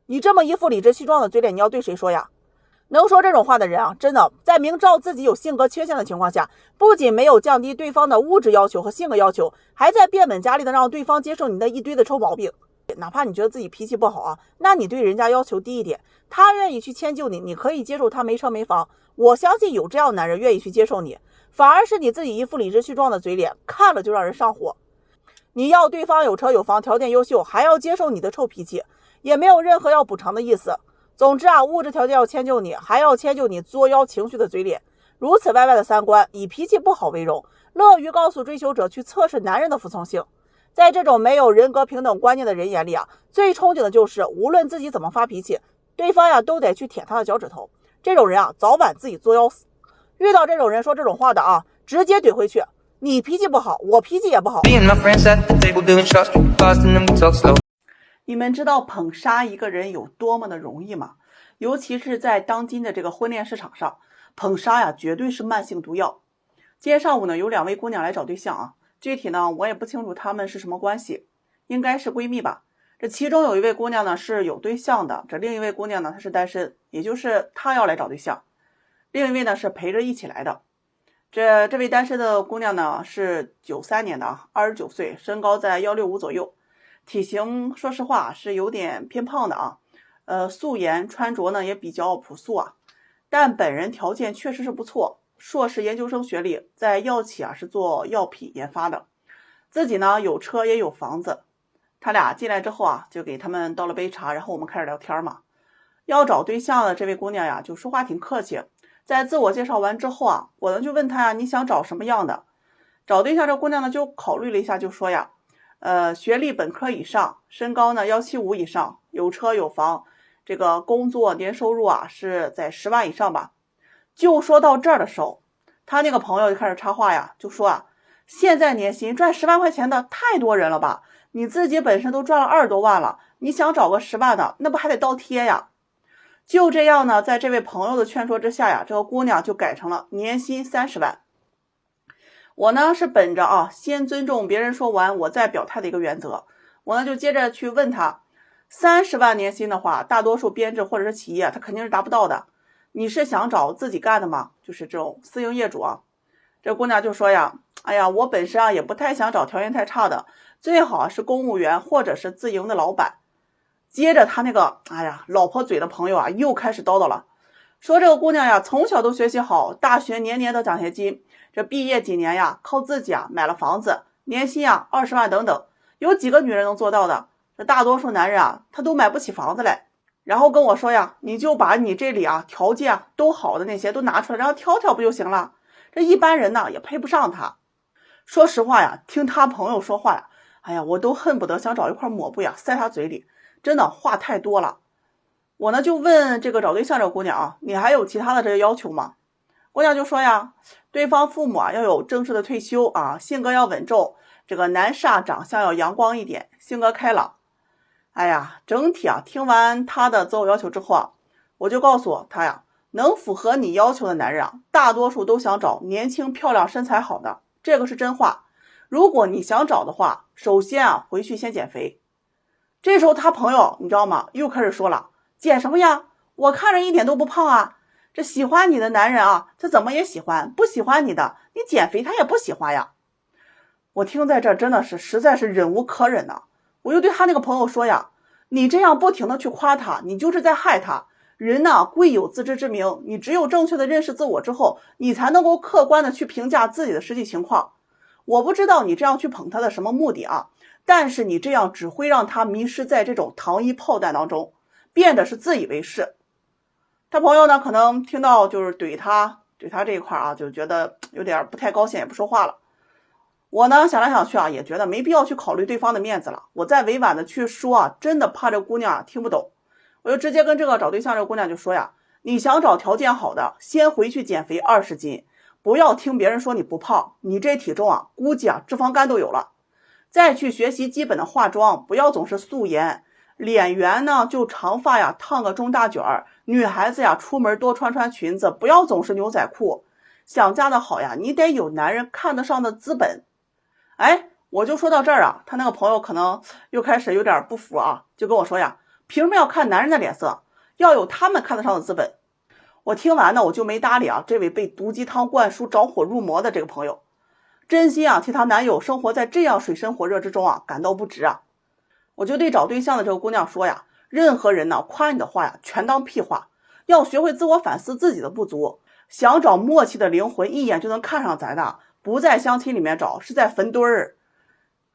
你这么一副理直气壮的嘴脸，你要对谁说呀？能说这种话的人真的在明知道自己有性格缺陷的情况下，不仅没有降低对方的物质要求和性格要求，还在变本加厉的让对方接受你的一堆的臭毛病。哪怕你觉得自己脾气不好那你对人家要求低一点，他愿意去迁就你，你可以接受他没车没房，我相信有这样的男人愿意去接受你。反而是你自己一副理直气壮的嘴脸，看了就让人上火。你要对方有车有房，条件优秀，还要接受你的臭脾气，也没有任何要补偿的意思。总之物质条件要迁就你，还要迁就你作妖情绪的嘴脸，如此歪歪的三观，以脾气不好为荣，乐于告诉追求者去测试男人的服从性。在这种没有人格平等观念的人眼里啊，最憧憬的就是无论自己怎么发脾气，对方呀都得去舔他的脚趾头。这种人啊，早晚自己作妖死。遇到这种人说这种话的啊，直接怼回去，你脾气不好，我脾气也不好。你们知道捧杀一个人有多么的容易吗？尤其是在当今的这个婚恋市场上，捧杀呀绝对是慢性毒药。今天上午呢，有2位姑娘来找对象啊，具体呢我也不清楚她们是什么关系，应该是闺蜜吧。这其中有一位姑娘呢是有对象的，这另一位姑娘呢她是单身，也就是她要来找对象，另一位呢是陪着一起来的。这位单身的姑娘呢是93年的啊，29岁，身高在165左右，体型说实话是有点偏胖的啊，素颜，穿着呢也比较朴素啊，但本人条件确实是不错，硕士研究生学历，在药企啊是做药品研发的，自己呢有车也有房子。他俩进来之后啊，就给他们倒了杯茶，然后我们开始聊天嘛。要找对象的这位姑娘呀，就说话挺客气。在自我介绍完之后啊，我呢就问她呀，你想找什么样的？找对象这姑娘呢就考虑了一下，就说呀，学历本科以上，身高呢175以上，有车有房，这个工作年收入啊是在10万以上吧。就说到这儿的时候，他那个朋友就开始插话呀，就说啊，现在年薪赚10万块钱的太多人了吧，你自己本身都赚了20多万了，你想找个10万的，那不还得倒贴呀？就这样呢，在这位朋友的劝说之下呀，这个姑娘就改成了年薪30万。我呢是本着啊先尊重别人说完我再表态的一个原则，我呢就接着去问他，30万年薪的话，大多数编制或者是企业他肯定是达不到的，你是想找自己干的吗？就是这种私营业主啊。这姑娘就说呀，哎呀，我本身啊也不太想找条件太差的，最好是公务员或者是自营的老板。接着他那个老婆嘴的朋友啊又开始叨叨了，说这个姑娘呀从小都学习好，大学年年的奖学金，这毕业几年呀靠自己啊买了房子，年薪啊20万等等，有几个女人能做到的？这大多数男人啊他都买不起房子来。然后跟我说呀，你就把你这里啊条件啊都好的那些都拿出来，然后挑挑不就行了？这一般人呢也配不上他。说实话呀，听他朋友说话呀，哎呀，我都恨不得想找一块抹布呀塞他嘴里，真的话太多了。我呢就问这个找对象这个姑娘啊，你还有其他的这些要求吗？姑娘就说呀，对方父母啊要有正式的退休啊，性格要稳重，这个男士啊长相要阳光一点，性格开朗。哎呀，整体啊听完他的择偶要求之后啊，我就告诉他呀，能符合你要求的男人啊，大多数都想找年轻漂亮身材好的，这个是真话。如果你想找的话，首先啊回去先减肥。这时候他朋友你知道吗，又开始说了，减什么呀，我看着一点都不胖啊，这喜欢你的男人啊他怎么也喜欢，不喜欢你的你减肥他也不喜欢呀。我听在这真的是实在是忍无可忍呐。我又对他那个朋友说呀，你这样不停的去夸他，你就是在害他。人呢贵有自知之明，你只有正确的认识自我之后，你才能够客观的去评价自己的实际情况。我不知道你这样去捧他的什么目的啊，但是你这样只会让他迷失在这种糖衣炮弹当中，变得是自以为是。他朋友呢可能听到就是怼他这一块啊，就觉得有点不太高兴，也不说话了。我呢想来想去啊，也觉得没必要去考虑对方的面子了。我再委婉的去说啊，真的怕这姑娘听不懂。我就直接跟这个找对象这个姑娘就说呀，你想找条件好的，先回去减肥20斤，不要听别人说你不胖，你这体重啊，估计啊脂肪肝都有了。再去学习基本的化妆，不要总是素颜，脸圆呢就长发呀烫个中大卷儿，女孩子呀出门多穿裙子，不要总是牛仔裤。想嫁得好呀，你得有男人看得上的资本。哎，我就说到这儿啊，他那个朋友可能又开始有点不服啊，就跟我说呀，凭什么要看男人的脸色，要有他们看得上的资本。我听完呢，我就没搭理啊这位被毒鸡汤灌输着火入魔的这个朋友，真心啊替她男友生活在这样水深火热之中啊感到不值啊。我就对找对象的这个姑娘说呀，任何人呢夸你的话呀全当屁话，要学会自我反思自己的不足，想找默契的灵魂一眼就能看上咱的，不在相亲里面找，是在坟堆儿。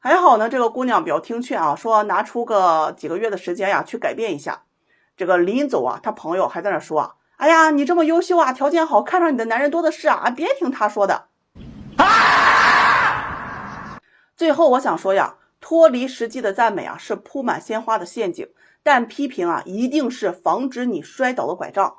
还好呢，这个姑娘比较听劝啊，说拿出个几个月的时间呀去改变一下。这个临走啊，她朋友还在那说啊，哎呀，你这么优秀啊，条件好，看上你的男人多的是啊，别听他说的。最后我想说呀，脱离实际的赞美啊，是铺满鲜花的陷阱，但批评啊，一定是防止你摔倒的拐杖。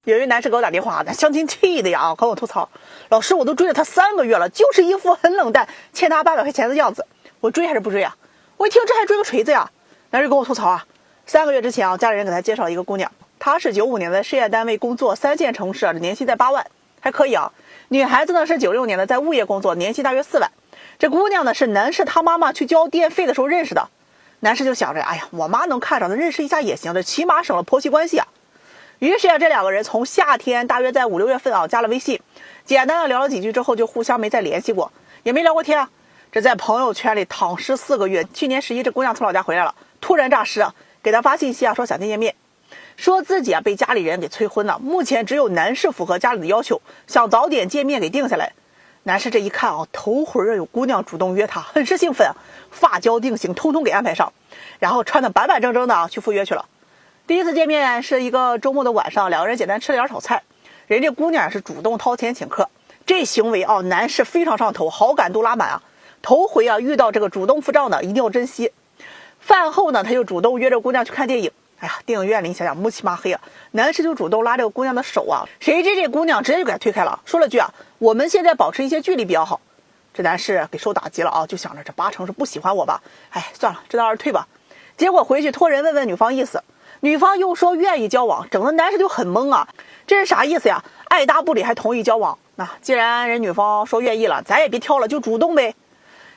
有一男士给我打电话，那相亲气的呀，跟我吐槽，老师，我都追了他3个月了，就是一副很冷淡，欠他800块钱的样子，我追还是不追啊？我一听这还追个锤子呀！男士跟我吐槽啊，3个月之前啊，家里人给他介绍了一个姑娘，她是95年的事业单位工作，3线城市，年薪在8万，还可以啊。女孩子呢是96年的，在物业工作，年薪大约4万。这姑娘呢是男士他妈妈去交电费的时候认识的，男士就想着，哎呀，我妈能看上的，认识一下也行，这起码省了婆媳关系啊。于是啊，这2个人从夏天大约在5、6月份啊加了微信，简单的聊了几句之后就互相没再联系过，也没聊过天啊。这在朋友圈里躺尸4个月，去年11这姑娘从老家回来了，突然诈尸啊，给他发信息啊说想见面，说自己啊被家里人给催婚了，目前只有男士符合家里的要求，想早点见面给定下来。男士这一看啊，头回有姑娘主动约他，很是兴奋啊，发胶定型通通给安排上，然后穿得板板正正的去赴约去了。第一次见面是一个周末的晚上，2个人简单吃了点炒菜，人家姑娘是主动掏钱请客，这行为啊，男士非常上头，好感度拉满啊。头回啊遇到这个主动付账的，一定要珍惜。饭后呢，他就主动约着姑娘去看电影。哎呀，电影院里你想想乌漆麻黑啊，男士就主动拉这个姑娘的手啊，谁知这姑娘直接就给他推开了，说了句啊，我们现在保持一些距离比较好。这男士给受打击了啊，就想着这8成是不喜欢我吧，哎，算了，知道而退吧。结果回去托人问问女方意思，女方又说愿意交往，整的男士就很懵啊，这是啥意思呀？爱搭不理还同意交往，那既然人女方说愿意了，咱也别挑了，就主动呗。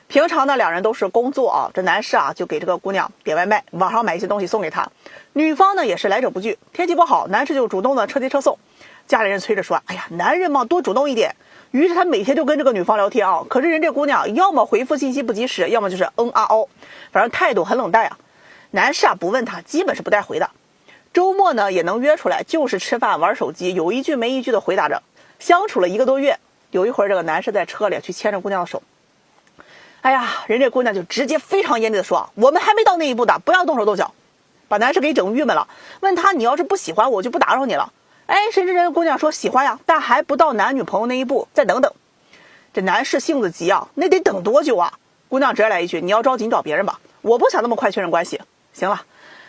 平常呢，2人都是工作啊，这男士啊就给这个姑娘点外卖，网上买一些东西送给她。女方呢也是来者不拒，天气不好，男士就主动的车接车送。家里人催着说，哎呀，男人嘛多主动一点。于是他每天就跟这个女方聊天啊，可是人这姑娘要么回复信息不及时，要么就是哦，反正态度很冷淡啊。男士啊不问他，基本是不带回的。周末呢也能约出来，就是吃饭玩手机，有一句没一句的回答着。相处了1个多月，有一会儿这个男士在车里去牵着姑娘的手。哎呀，人这姑娘就直接非常严厉的说，我们还没到那一步的，不要动手动脚，把男士给整郁闷了。问他，你要是不喜欢我就不打扰你了。哎，谁知人家姑娘说喜欢呀，但还不到男女朋友那一步，再等等。这男士性子急啊，那得等多久啊？姑娘直接来一句，你要着急你找别人吧，我不想那么快确认关系。行了，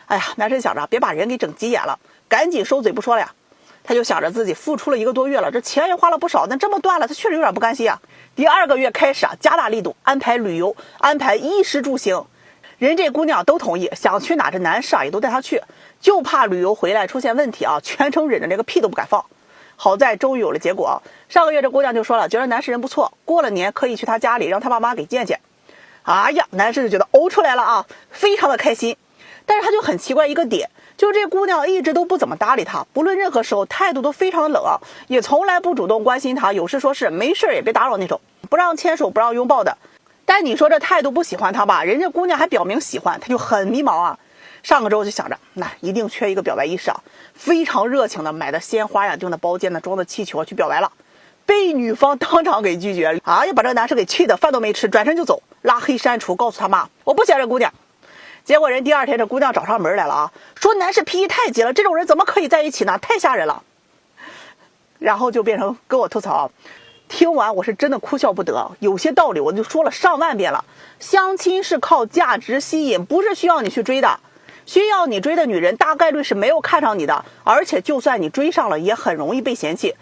哎呀，男生想着别把人给整急眼了，赶紧收嘴不说了呀。他就想着自己付出了1个多月了，这钱也花了不少，但这么断了，他确实有点不甘心啊。第2个月开始啊，加大力度安排旅游，安排衣食住行，人这姑娘都同意，想去哪这男士啊也都带她去，就怕旅游回来出现问题啊，全程忍着这个屁都不敢放。好在终于有了结果啊，上个月这姑娘就说了，觉得男士人不错，过了年可以去他家里让他爸妈给见见。哎呀，男士就觉得呕出来了啊，非常的开心。但是他就很奇怪一个点，就是这姑娘一直都不怎么搭理他，不论任何时候态度都非常的冷啊，也从来不主动关心他，有事说事，没事也别打扰那种，不让牵手不让拥抱的。但你说这态度不喜欢他吧，人家姑娘还表明喜欢，他就很迷茫啊。上个周就想着那一定缺一个表白仪式啊，非常热情的买的鲜花呀，用的包间呢，装的气球去表白了，被女方当场给拒绝了。哎呀，把这个男生给气的饭都没吃，转身就走，拉黑删除，告诉他妈我不喜欢这姑娘。结果人第2天这姑娘找上门来了啊，说男士脾气太急了，这种人怎么可以在一起呢？太吓人了。然后就变成跟我吐槽啊，听完我是真的哭笑不得，有些道理我就说了上万遍了，相亲是靠价值吸引，不是需要你去追的。需要你追的女人大概率是没有看上你的，而且就算你追上了也很容易被嫌弃。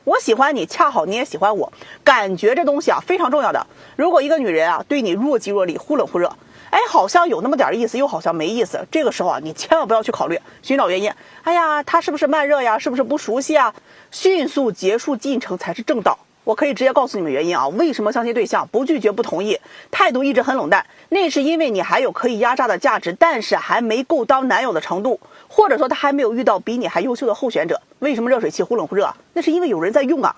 我喜欢你，恰好你也喜欢我，感觉这东西啊非常重要的。如果一个女人啊对你若即若离，忽冷忽热，哎，好像有那么点意思，又好像没意思，这个时候啊你千万不要去考虑寻找原因。哎呀，他是不是慢热呀？是不是不熟悉啊？迅速结束进程才是正道。我可以直接告诉你们原因啊，为什么相亲对象不拒绝不同意，态度一直很冷淡，那是因为你还有可以压榨的价值，但是还没够当男友的程度，或者说他还没有遇到比你还优秀的候选者。为什么热水器忽冷忽热啊？那是因为有人在用啊。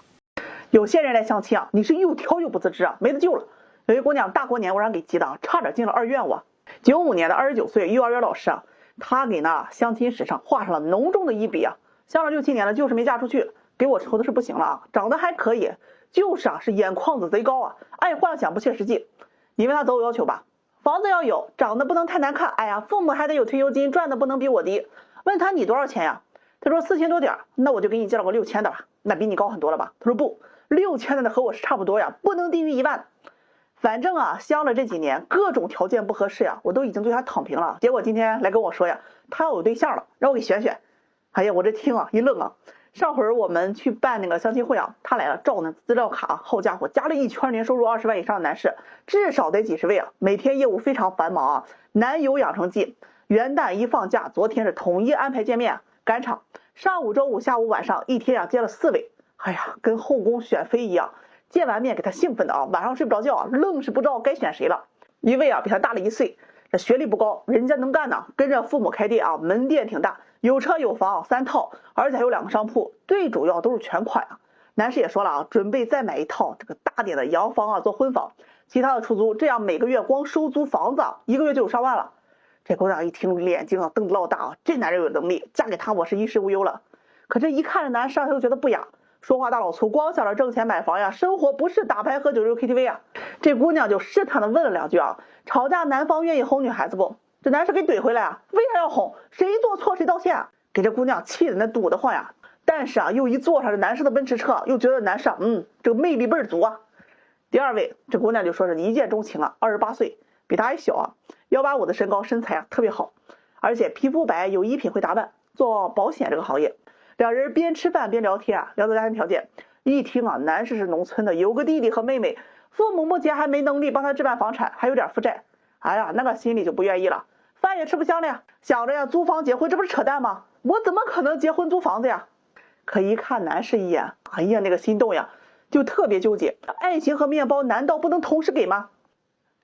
有些人来相亲啊，你是又挑又不自知啊，没得救了。有一姑娘大过年我让给急的啊，差点进了2院我。95年的29岁幼儿园老师啊，她给那相亲史上画上了浓重的一笔啊，相了6、7年了，就是没嫁出去，给我愁的是不行了啊，长得还可以。就是啊，是眼眶子贼高啊，爱幻想不切实际。你问他择偶要求吧，房子要有，长得不能太难看，哎呀，父母还得有退休金，赚的不能比我低。问他你多少钱呀？他说4000多点，那我就给你介绍个6000的吧，那比你高很多了吧？他说不，6000的和我是差不多呀，不能低于1万。反正啊，相了这几年，各种条件不合适呀，我都已经对他躺平了。结果今天来跟我说呀，他要有对象了，让我给选选。哎呀，我这听啊一愣啊。上回我们去办那个相亲会啊，他来了，照那资料卡，好家伙，加了一圈年收入20万以上的男士，至少得几十位啊。每天业务非常繁忙啊。男友养成记，元旦一放假，昨天是统一安排见面赶场，上午、中午、下午、晚上一天啊接了4位。哎呀，跟后宫选妃一样。见完面给他兴奋的啊，晚上睡不着觉啊，愣是不知道该选谁了。一位啊比他大了1岁，这学历不高，人家能干呢，跟着父母开店啊，门店挺大，有车有房3套，而且还有2个商铺，最主要都是全款啊。男士也说了啊，准备再买一套这个大点的洋房啊做婚房，其他的出租，这样每个月光收租房子1个月就有上万了。这姑娘一听眼睛啊瞪得老大啊，这男人有能力，嫁给他我是衣食无忧了。可这一看着男士他就觉得不雅。说话大老粗，光想着挣钱买房呀，生活不是打牌喝酒就是 KTV 啊。这姑娘就试探的问了2句啊，吵架男方愿意哄女孩子不？这男士给怼回来啊，为啥要哄？谁做错谁道歉啊？给这姑娘气的那堵得慌呀。但是啊，又一坐上这男士的奔驰车，又觉得男士这个魅力倍儿足啊。第2位，这姑娘就说是一见钟情啊，28岁，比她还小啊，185的身高，身材啊特别好，而且皮肤白，有衣品会打扮，做保险这个行业。2人边吃饭边聊天啊，聊到家庭条件。一听啊，男士是农村的，有个弟弟和妹妹，父母目前还没能力帮他置办房产，还有点负债。哎呀，那个心里就不愿意了，饭也吃不香了呀，想着呀租房结婚，这不是扯淡吗？我怎么可能结婚租房子呀？可一看男士一眼，哎呀，那个心动呀，就特别纠结，爱情和面包难道不能同时给吗？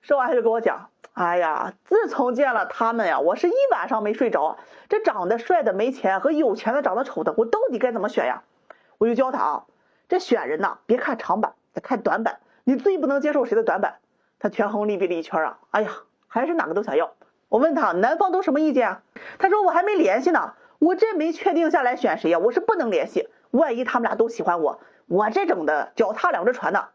说完他就跟我讲，哎呀，自从见了他们呀，我是一晚上没睡着。这长得帅的没钱和有钱的长得丑的，我到底该怎么选呀？我就教他啊，这选人呐，别看长板，得看短板。你最不能接受谁的短板？他权衡利弊了一圈啊，哎呀，还是哪个都想要。我问他男方都什么意见啊？他说我还没联系呢，我这没确定下来选谁呀，我是不能联系，万一他们俩都喜欢我，我这整的脚踏2只船呢。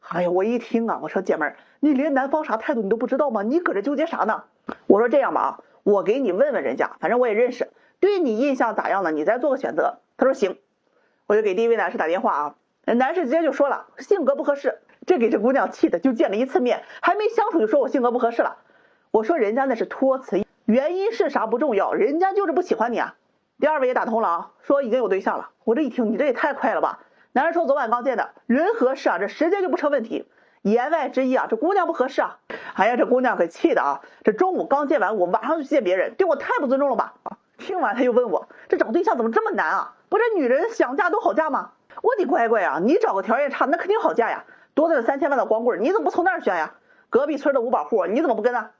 哎呀，我一听啊，我说姐妹儿，你连男方啥态度你都不知道吗？你搁这纠结啥呢？我说这样吧啊，我给你问问人家，反正我也认识，对你印象咋样呢？你再做个选择。他说行，我就给第1位男士打电话啊，男士直接就说了性格不合适，这给这姑娘气的，就见了1次面，还没相处就说我性格不合适了。我说人家那是托词，原因是啥不重要，人家就是不喜欢你啊。第2位也打通了啊，说已经有对象了。我这一听，你这也太快了吧？男人说昨晚刚见的，人合适啊，这时间就不成问题。言外之意啊，这姑娘不合适啊。哎呀，这姑娘可气的啊，这中午刚见完我，晚上就去见别人，对我太不尊重了吧？听完他又问我，这找对象怎么这么难啊？不是女人想嫁都好嫁吗？我的乖乖啊，你找个条件差那肯定好嫁呀，多的3000万的光棍你怎么不从那儿选呀？隔壁村的5保户你怎么不跟啊？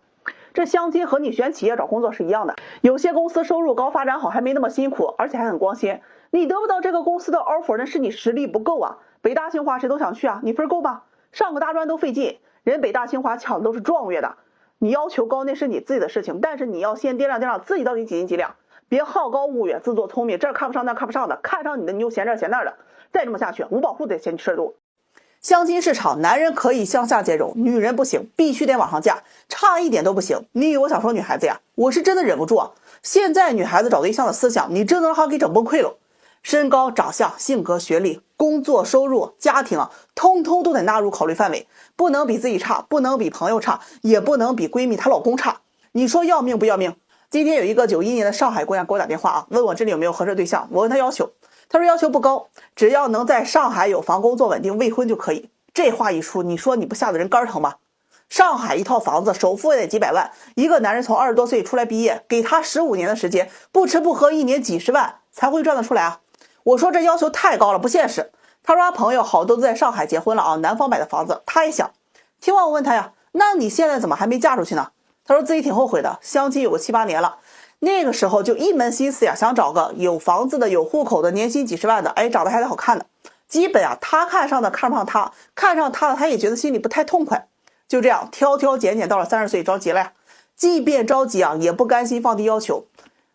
这相亲和你选企业找工作是一样的，有些公司收入高发展好，还没那么辛苦，而且还很光鲜。你得不到这个公司的 offer， 那是你实力不够啊。北大清华谁都想去啊，你分够吗？上个大专都费劲，人北大清华抢的都是状元的。你要求高那是你自己的事情，但是你要先掂量掂量自己到底几斤几两，别好高骛远，自作聪明，这儿看不上那儿看不上的，看上你的你就嫌这儿嫌那儿的，再这么下去5保户得嫌你事儿多。相亲市场，男人可以向下兼容，女人不行，必须得往上嫁，差一点都不行。你以为我想说女孩子呀？我是真的忍不住啊！现在女孩子找对象的思想，你真能让她给整崩溃了。身高、长相、性格、学历、工作、收入、家庭啊，通通都得纳入考虑范围，不能比自己差，不能比朋友差，也不能比闺蜜她老公差。你说要命不要命？今天有一个91年的上海姑娘给我打电话啊，问我这里有没有合适对象，我问她要求，她说要求不高，只要能在上海有房、工作稳定、未婚就可以。这话一出，你说你不吓得人肝疼吗？上海一套房子首付也得几百万，一个男人从20多岁出来毕业，给他15年的时间，不吃不喝，1年几十万才会赚得出来啊！我说这要求太高了，不现实。他说他朋友好多都在上海结婚了啊，男方买的房子，他也想。听完我问他呀，那你现在怎么还没嫁出去呢？他说自己挺后悔的，相亲有个7、8年了，那个时候就一门心思呀，想找个有房子的、有户口的、年薪几十万的，长得还得好看的。基本啊，他看上的看不上他，看上他的他也觉得心里不太痛快。就这样挑挑拣拣，到了30岁着急了呀。即便着急啊，也不甘心放低要求。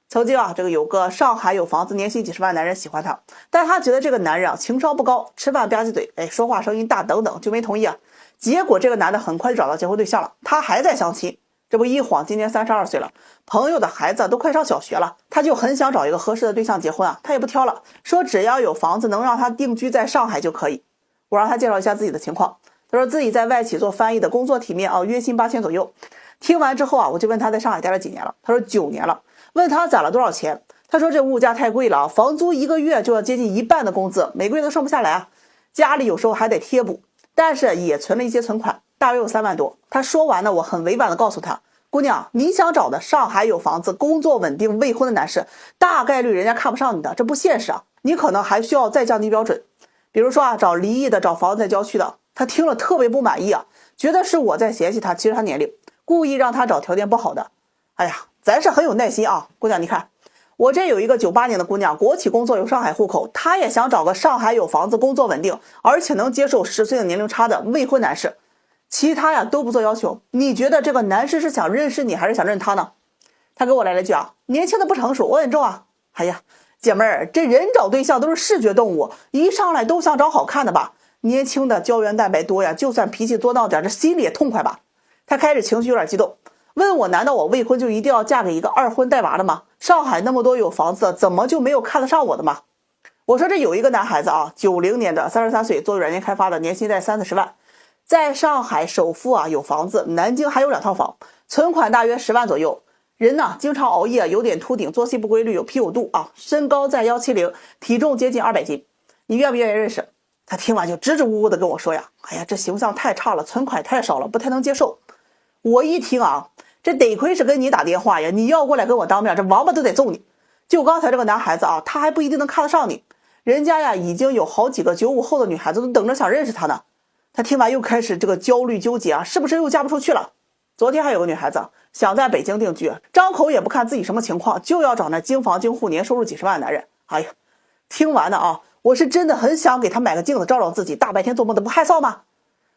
曾经啊，这个有个上海有房子、年薪几十万男人喜欢他，但他觉得这个男人啊情商不高，吃饭吧唧嘴，说话声音大等等，就没同意啊。结果这个男的很快就找到结婚对象了，他还在相亲。这不一晃今年32岁了，朋友的孩子都快上小学了，他就很想找一个合适的对象结婚啊，他也不挑了，说只要有房子能让他定居在上海就可以。我让他介绍一下自己的情况，他说自己在外企做翻译的，工作体面啊，月薪8000左右。听完之后啊，我就问他在上海待了几年了，他说9年了。问他攒了多少钱，他说这物价太贵了，房租一个月就要接近1半的工资，每个月都剩不下来啊，家里有时候还得贴补，但是也存了一些存款，大约有3万多。他说完呢，我很委婉的告诉他，姑娘，你想找的上海有房子、工作稳定、未婚的男士，大概率人家看不上你的，这不现实啊，你可能还需要再降低标准，比如说啊，找离异的，找房子在郊区的。他听了特别不满意啊，觉得是我在嫌弃他，其实他年龄，故意让他找条件不好的。哎呀，咱是很有耐心啊，姑娘，你看我这有一个98年的姑娘，国企工作，有上海户口，她也想找个上海有房子、工作稳定，而且能接受10岁的年龄差的未婚男士。其他呀都不做要求，你觉得这个男士是想认识你还是想认他呢？他给我来了句啊，年轻的不成熟，我稳重啊。哎呀，姐妹儿，这人找对象都是视觉动物，一上来都想找好看的吧？年轻的胶原蛋白多呀，就算脾气作闹点，这心里也痛快吧？他开始情绪有点激动，问我难道我未婚就一定要嫁给一个2婚带娃的吗？上海那么多有房子，怎么就没有看得上我的吗？我说这有一个男孩子啊，90年的33岁，做软件开发的，年薪在30-40万，在上海首付啊有房子，南京还有2套房，存款大约10万左右。人呢经常熬夜，有点秃顶，作息不规律，有啤酒肚啊，身高在170，体重接近200斤。你愿不愿意认识？他听完就支支吾吾的跟我说呀，哎呀，这形象太差了，存款太少了，不太能接受。我一听啊，这得亏是跟你打电话呀，你要过来跟我当面，这王八都得揍你。就刚才这个男孩子啊，他还不一定能看得上你，人家呀已经有好几个95后的女孩子都等着想认识他呢。他听完又开始这个焦虑纠结啊，是不是又嫁不出去了？昨天还有个女孩子想在北京定居，张口也不看自己什么情况，就要找那京房京户年收入几十万的男人。哎呀，听完了啊，我是真的很想给他买个镜子照照自己，大白天做梦的不害臊吗？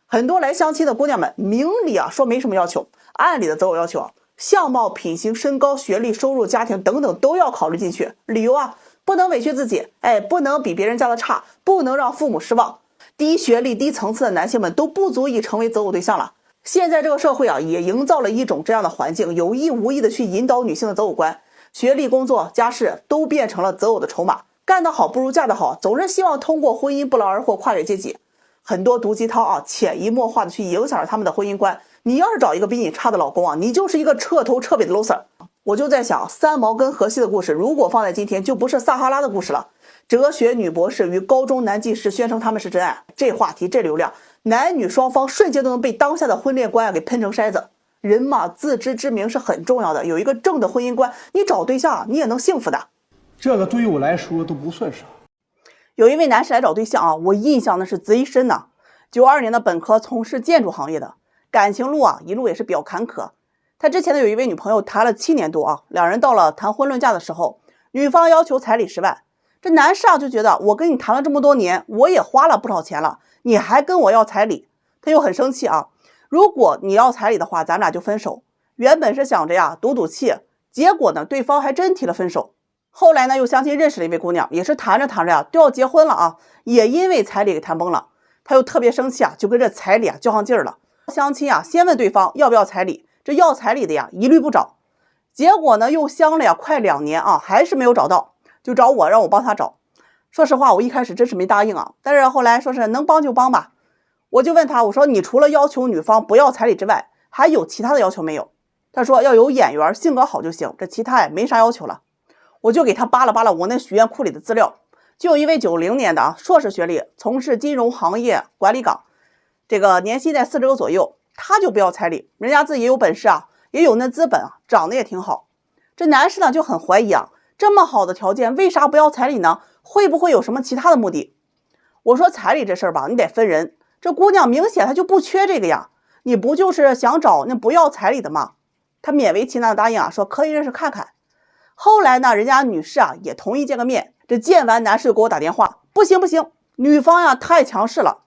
很多来相亲的姑娘们明里啊说没什么要求，暗里的择偶要求啊，相貌、品行、身高、学历、收入、家庭等等都要考虑进去。理由啊，不能委屈自己，不能比别人家的差，不能让父母失望。低学历、低层次的男性们都不足以成为择偶对象了。现在这个社会啊，也营造了一种这样的环境，有意无意的去引导女性的择偶观，学历、工作、家世都变成了择偶的筹码。干得好不如嫁得好，总是希望通过婚姻不劳而获，跨越阶级。很多毒鸡汤啊，潜移默化的去影响着他们的婚姻观。你要是找一个比你差的老公啊，你就是一个彻头彻尾的 loser。我就在想，三毛跟荷西的故事，如果放在今天，就不是撒哈拉的故事了。哲学女博士与高中男技师宣称他们是真爱，这话题这流量，男女双方瞬间都能被当下的婚恋观给喷成筛子。人嘛，自知之明是很重要的，有一个正的婚姻观，你找对象你也能幸福的。这个对于我来说都不算啥。有一位男士来找对象啊，我印象的是贼深呐。92年的本科，从事建筑行业的，感情路啊一路也是比较坎坷。他之前呢有一位女朋友谈了7年多啊，两人到了谈婚论嫁的时候，女方要求彩礼10万，这男士啊就觉得我跟你谈了这么多年，我也花了不少钱了，你还跟我要彩礼，他又很生气啊。如果你要彩礼的话，咱们俩就分手。原本是想着呀赌赌气，结果呢对方还真提了分手。后来呢又相亲认识了一位姑娘，也是谈着谈着呀都要结婚了啊，也因为彩礼给谈崩了。他又特别生气啊，就跟这彩礼啊较上劲儿了。相亲啊先问对方要不要彩礼，这要彩礼的呀一律不找。结果呢又相了呀快2年啊，还是没有找到，就找我让我帮他找。说实话我一开始真是没答应啊，但是后来说是能帮就帮吧。我就问他，我说你除了要求女方不要彩礼之外，还有其他的要求没有？他说要有眼缘，性格好就行，这其他也没啥要求了。我就给他扒拉扒拉我那许愿库里的资料，就有一位90年的硕士学历，从事金融行业管理岗，这个年薪在40个左右，他就不要彩礼，人家自己也有本事啊，也有那资本啊，长得也挺好。这男士呢就很怀疑啊，这么好的条件为啥不要彩礼呢？会不会有什么其他的目的？我说彩礼这事儿吧，你得分人，这姑娘明显她就不缺这个呀，你不就是想找那不要彩礼的吗？他勉为其难的答应啊，说可以认识看看。后来呢，人家女士啊也同意见个面。这见完男士就给我打电话，不行不行，女方呀太强势了。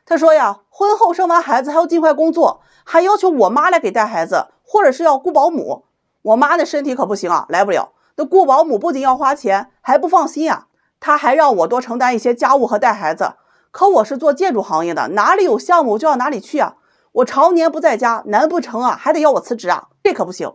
他说呀，婚后生完孩子还要尽快工作，还要求我妈来给带孩子，或者是要雇保姆。我妈的身体可不行啊，来不了。那雇保姆不仅要花钱，还不放心啊。她还让我多承担一些家务和带孩子。可我是做建筑行业的，哪里有项目就要哪里去啊。我常年不在家，难不成啊还得要我辞职啊？这可不行。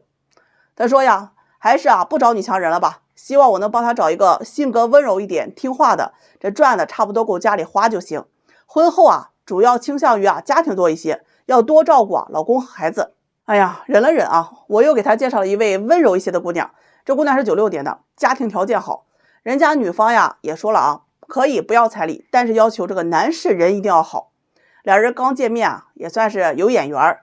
他说呀，还是不找女强人了吧，希望我能帮他找一个性格温柔一点、听话的，这赚的差不多够家里花就行。婚后主要倾向于家庭多一些，要多照顾老公和孩子。哎呀，忍了忍我又给他介绍了一位温柔一些的姑娘。这姑娘是96年的，家庭条件好，人家女方也说了可以不要彩礼，但是要求这个男士人一定要好。两人刚见面也算是有眼缘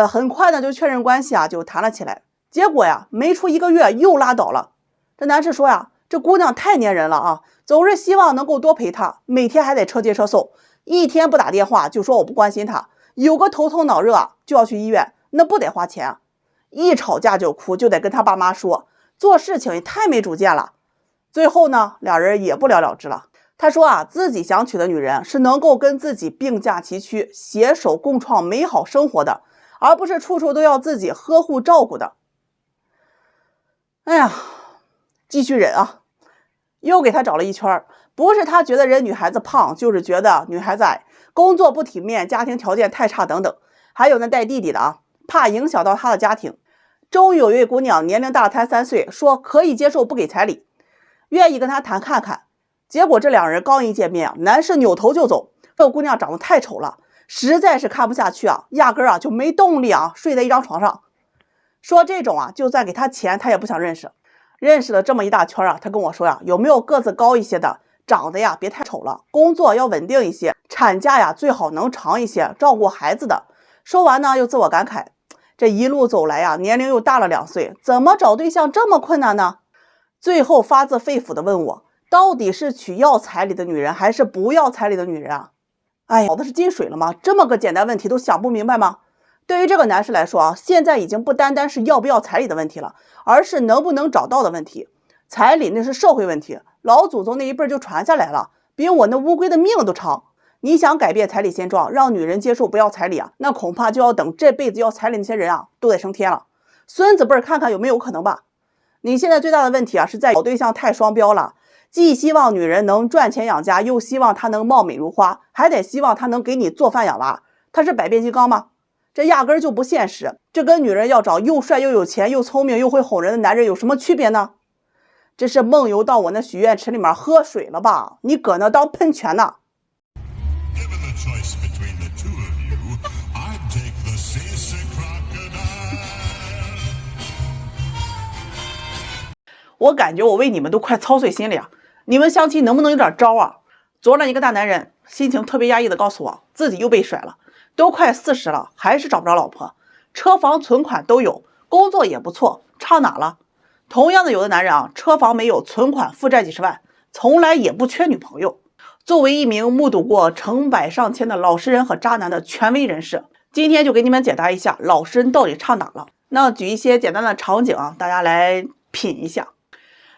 很快呢就确认关系就谈了起来。结果没出1个月又拉倒了。这男士说这姑娘太粘人了总是希望能够多陪她，每天还得车接车送，一天不打电话就说我不关心她，有个头疼脑热就要去医院，那不得花钱一吵架就哭，就得跟他爸妈说，做事情也太没主见了。最后呢，两人也不了了之了。他说自己想娶的女人是能够跟自己并驾齐驱，携手共创美好生活的，而不是处处都要自己呵护照顾的。哎呀，继续忍又给他找了一圈，不是他觉得人女孩子胖，就是觉得女孩子矮，工作不体面，家庭条件太差等等。还有那带弟弟的怕影响到他的家庭。终于有一位姑娘年龄大了他3岁，说可以接受不给彩礼，愿意跟他谈看看。结果这两人刚一见面男士扭头就走。这个姑娘长得太丑了，实在是看不下去压根就没动力睡在一张床上。说这种就算给他钱他也不想认识。认识了这么一大圈他跟我说有没有个子高一些的，长得别太丑了，工作要稳定一些，产假最好能长一些，照顾孩子的。说完呢又自我感慨，这一路走来年龄又大了2岁，怎么找对象这么困难呢？最后发自肺腑的问我，到底是娶要彩礼的女人还是不要彩礼的女人哎呀，脑子是进水了吗？这么个简单问题都想不明白吗？对于这个男士来说现在已经不单单是要不要彩礼的问题了，而是能不能找到的问题。彩礼那是社会问题，老祖宗那一辈就传下来了，比我那乌龟的命都长。你想改变彩礼现状，让女人接受不要彩礼那恐怕就要等这辈子要彩礼那些人都得升天了。孙子辈看看有没有可能吧。你现在最大的问题是在找对象太双标了，既希望女人能赚钱养家，又希望她能貌美如花，还得希望她能给你做饭养娃。她是百变金刚吗？这压根就不现实。这跟女人要找又帅又有钱又聪明又会哄人的男人有什么区别呢？这是梦游到我那许愿池里面喝水了吧？你搁那当喷泉呢。我感觉我为你们都快操碎心了你们相亲能不能有点招昨晚一个大男人心情特别压抑的告诉我，自己又被甩了，都快40了还是找不着老婆，车房存款都有，工作也不错，差哪了？同样的有的男人车房没有，存款负债几十万，从来也不缺女朋友。作为一名目睹过成百上千的老实人和渣男的权威人士，今天就给你们解答一下老实人到底差哪了。那举一些简单的场景大家来品一下。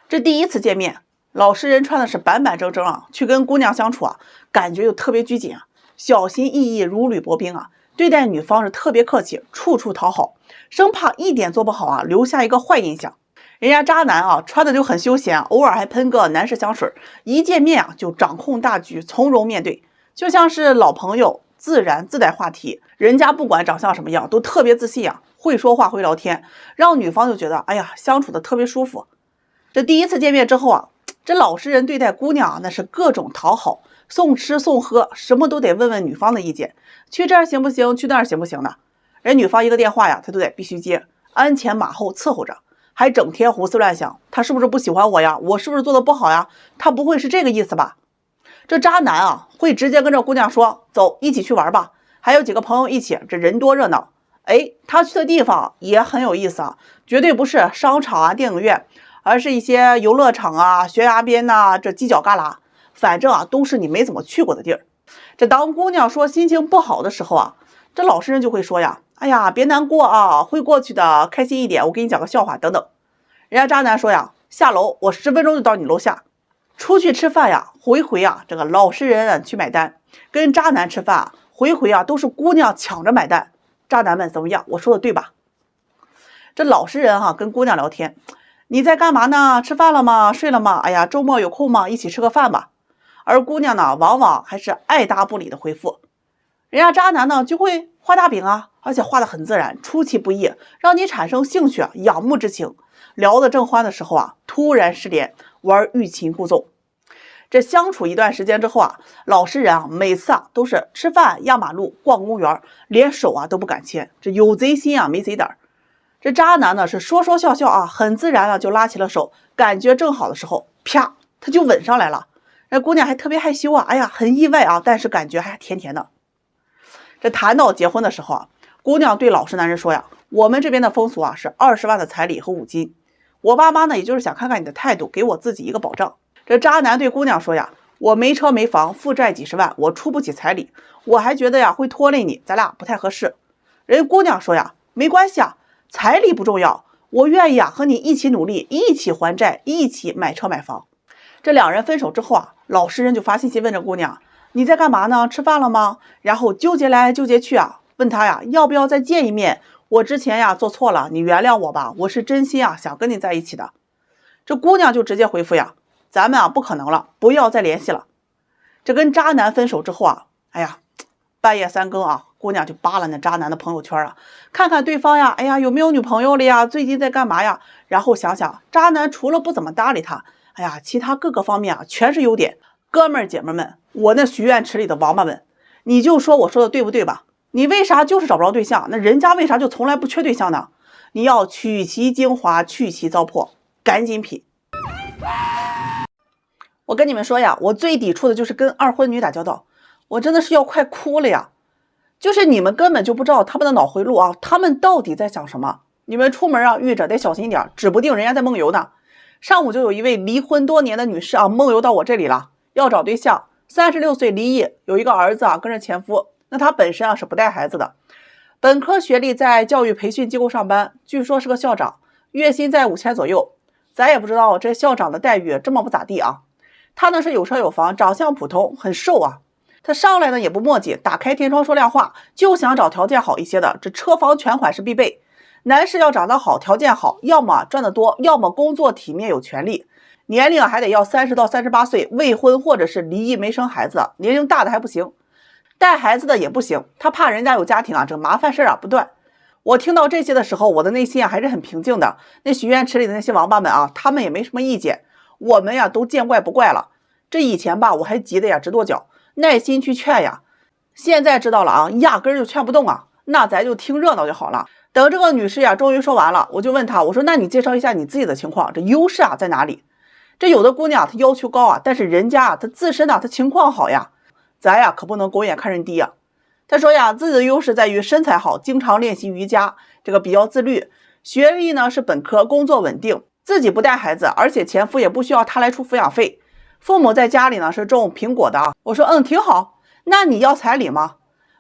这第一次见面，老实人穿的是板板正正去跟姑娘相处感觉就特别拘谨小心翼翼如履薄冰对待女方是特别客气，处处讨好，生怕一点做不好留下一个坏印象。人家渣男穿的就很休闲，偶尔还喷个男士香水，一见面就掌控大局，从容面对，就像是老朋友，自然自带话题。人家不管长相什么样都特别自信会说话会聊天，让女方就觉得哎呀相处的特别舒服。这第一次见面之后这老实人对待姑娘那是各种讨好，送吃送喝，什么都得问问女方的意见，去这儿行不行，去那儿行不行的。人女方一个电话他都得必须接，鞍前马后伺候着，还整天胡思乱想，他是不是不喜欢我呀？我是不是做的不好呀？他不会是这个意思吧？这渣男会直接跟这姑娘说，走，一起去玩吧，还有几个朋友一起，这人多热闹。他去的地方也很有意思绝对不是商场电影院，而是一些游乐场悬崖边这犄角旮旯，反正都是你没怎么去过的地儿。这当姑娘说心情不好的时候这老实人就会说哎呀别难过会过去的，开心一点，我给你讲个笑话等等。人家渣男说下楼我10分钟就到你楼下。出去吃饭回回这个老实人去买单，跟渣男吃饭回回都是姑娘抢着买单。渣男们怎么样？我说的对吧？这老实人跟姑娘聊天，你在干嘛呢？吃饭了吗？睡了吗？哎呀周末有空吗？一起吃个饭吧。而姑娘呢往往还是爱答不理的回复。人家渣男呢就会画大饼而且画得很自然，出其不意，让你产生兴趣仰慕之情。聊得正欢的时候啊，突然失联，玩欲擒故纵。这相处一段时间之后啊，老实人啊，每次啊都是吃饭、压马路、逛公园，连手啊都不敢牵，这有贼心啊没贼胆。这渣男呢是说说笑笑啊，很自然的就拉起了手，感觉正好的时候，啪，他就吻上来了。那姑娘还特别害羞啊，哎呀，很意外啊，但是感觉还甜甜的。这谈到结婚的时候啊，姑娘对老实男人说呀，我们这边的风俗啊是20万的彩礼和5金，我爸妈呢也就是想看看你的态度，给我自己一个保障。这渣男对姑娘说呀，我没车没房，负债几十万，我出不起彩礼，我还觉得呀会拖累你，咱俩不太合适。人姑娘说呀，没关系啊，彩礼不重要，我愿意啊和你一起努力，一起还债，一起买车买房。这两人分手之后啊，老实人就发信息问这姑娘，你在干嘛呢？吃饭了吗？然后纠结来纠结去啊，问他呀要不要再见一面，我之前呀做错了，你原谅我吧，我是真心啊想跟你在一起的。这姑娘就直接回复呀，咱们啊不可能了，不要再联系了。这跟渣男分手之后啊，哎呀，半夜3更啊，姑娘就扒拉那渣男的朋友圈啊，看看对方呀，哎呀有没有女朋友了呀，最近在干嘛呀？然后想想渣男除了不怎么搭理他，哎呀，其他各个方面啊全是优点。哥们儿姐们们，我那许愿池里的王八们，你就说我说的对不对吧？你为啥就是找不着对象？那人家为啥就从来不缺对象呢？你要取其精华，去其糟粕，赶紧品。我跟你们说呀，我最抵触的就是跟二婚女打交道，我真的是要快哭了呀！就是你们根本就不知道他们的脑回路啊，他们到底在想什么？你们出门啊遇着得小心点，指不定人家在梦游呢。上午就有一位离婚多年的女士啊，梦游到我这里了，要找对象，36岁离异，有一个儿子啊跟着前夫，那她本身啊是不带孩子的，本科学历，在教育培训机构上班，据说是个校长，月薪在5000左右。咱也不知道这校长的待遇这么不咋地啊。他呢是有车有房，长相普通，很瘦啊。他上来呢也不墨迹，打开天窗说亮话，就想找条件好一些的，这车房全款是必备。男士要长得好，条件好，要么赚得多，要么工作体面有权利，年龄还得要30到38岁，未婚或者是离异没生孩子，年龄大的还不行，带孩子的也不行，他怕人家有家庭啊，这麻烦事啊不断。我听到这些的时候，我的内心啊还是很平静的。那许愿池里的那些王八们啊，他们也没什么意见，我们呀都见怪不怪了。这以前吧，我还急得呀直跺脚，耐心去劝呀。现在知道了啊，压根儿就劝不动啊，那咱就听热闹就好了。等这个女士呀终于说完了，我就问她，我说那你介绍一下你自己的情况，这优势啊在哪里？这有的姑娘她要求高啊，但是人家啊她自身啊她情况好呀，咱呀可不能狗眼看人低呀。她说呀，自己的优势在于身材好，经常练习瑜伽，这个比较自律，学历呢是本科，工作稳定，自己不带孩子，而且前夫也不需要她来出抚养费，父母在家里呢是种苹果的啊。我说挺好，那你要彩礼吗？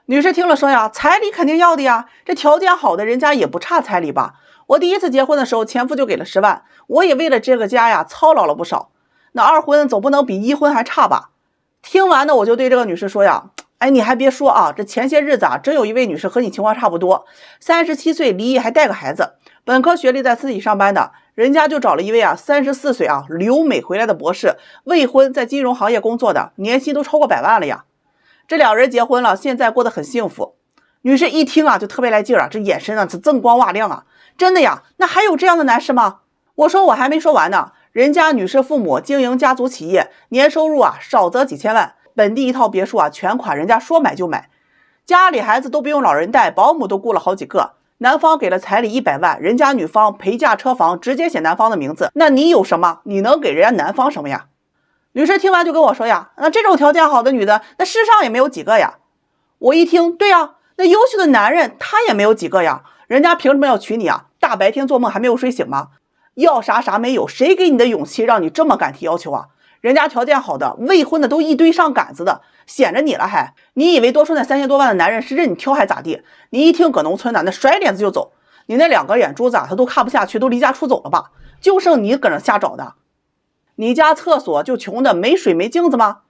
女士听了说呀，彩礼肯定要的呀，这条件好的人家也不差彩礼吧。我第一次结婚的时候，前夫就给了10万，我也为了这个家呀操劳了不少，那二婚总不能比一婚还差吧。听完呢，我就对这个女士说呀，哎，你还别说啊，这前些日子啊，真有一位女士和你情况差不多，37岁离异还带个孩子，本科学历在私企上班的，人家就找了一位啊34岁啊留美回来的博士，未婚，在金融行业工作的，年薪都超过100万了呀。这两人结婚了，现在过得很幸福。女士一听啊就特别来劲儿啊，这眼神啊是锃光瓦亮啊，真的呀？那还有这样的男士吗？我说我还没说完呢，人家女士父母经营家族企业，年收入啊少则几千万，本地一套别墅啊全款，人家说买就买，家里孩子都不用老人带，保姆都雇了好几个，男方给了彩礼100万，人家女方陪嫁车房直接写男方的名字，那你有什么？你能给人家男方什么呀？女士听完就跟我说呀，那这种条件好的女的，那世上也没有几个呀。我一听，对呀，那优秀的男人他也没有几个呀，人家凭什么要娶你啊？大白天做梦还没有睡醒吗？要啥啥没有，谁给你的勇气让你这么敢提要求啊？人家条件好的，未婚的都一堆上杆子的，显着你了还？你以为多出那3000多万的男人是任你挑还咋地？你一听搁农村的，那甩脸子就走，你那2个眼珠子啊，他都看不下去，都离家出走了吧？就剩你搁那瞎找的。你家厕所就穷的没水没镜子吗？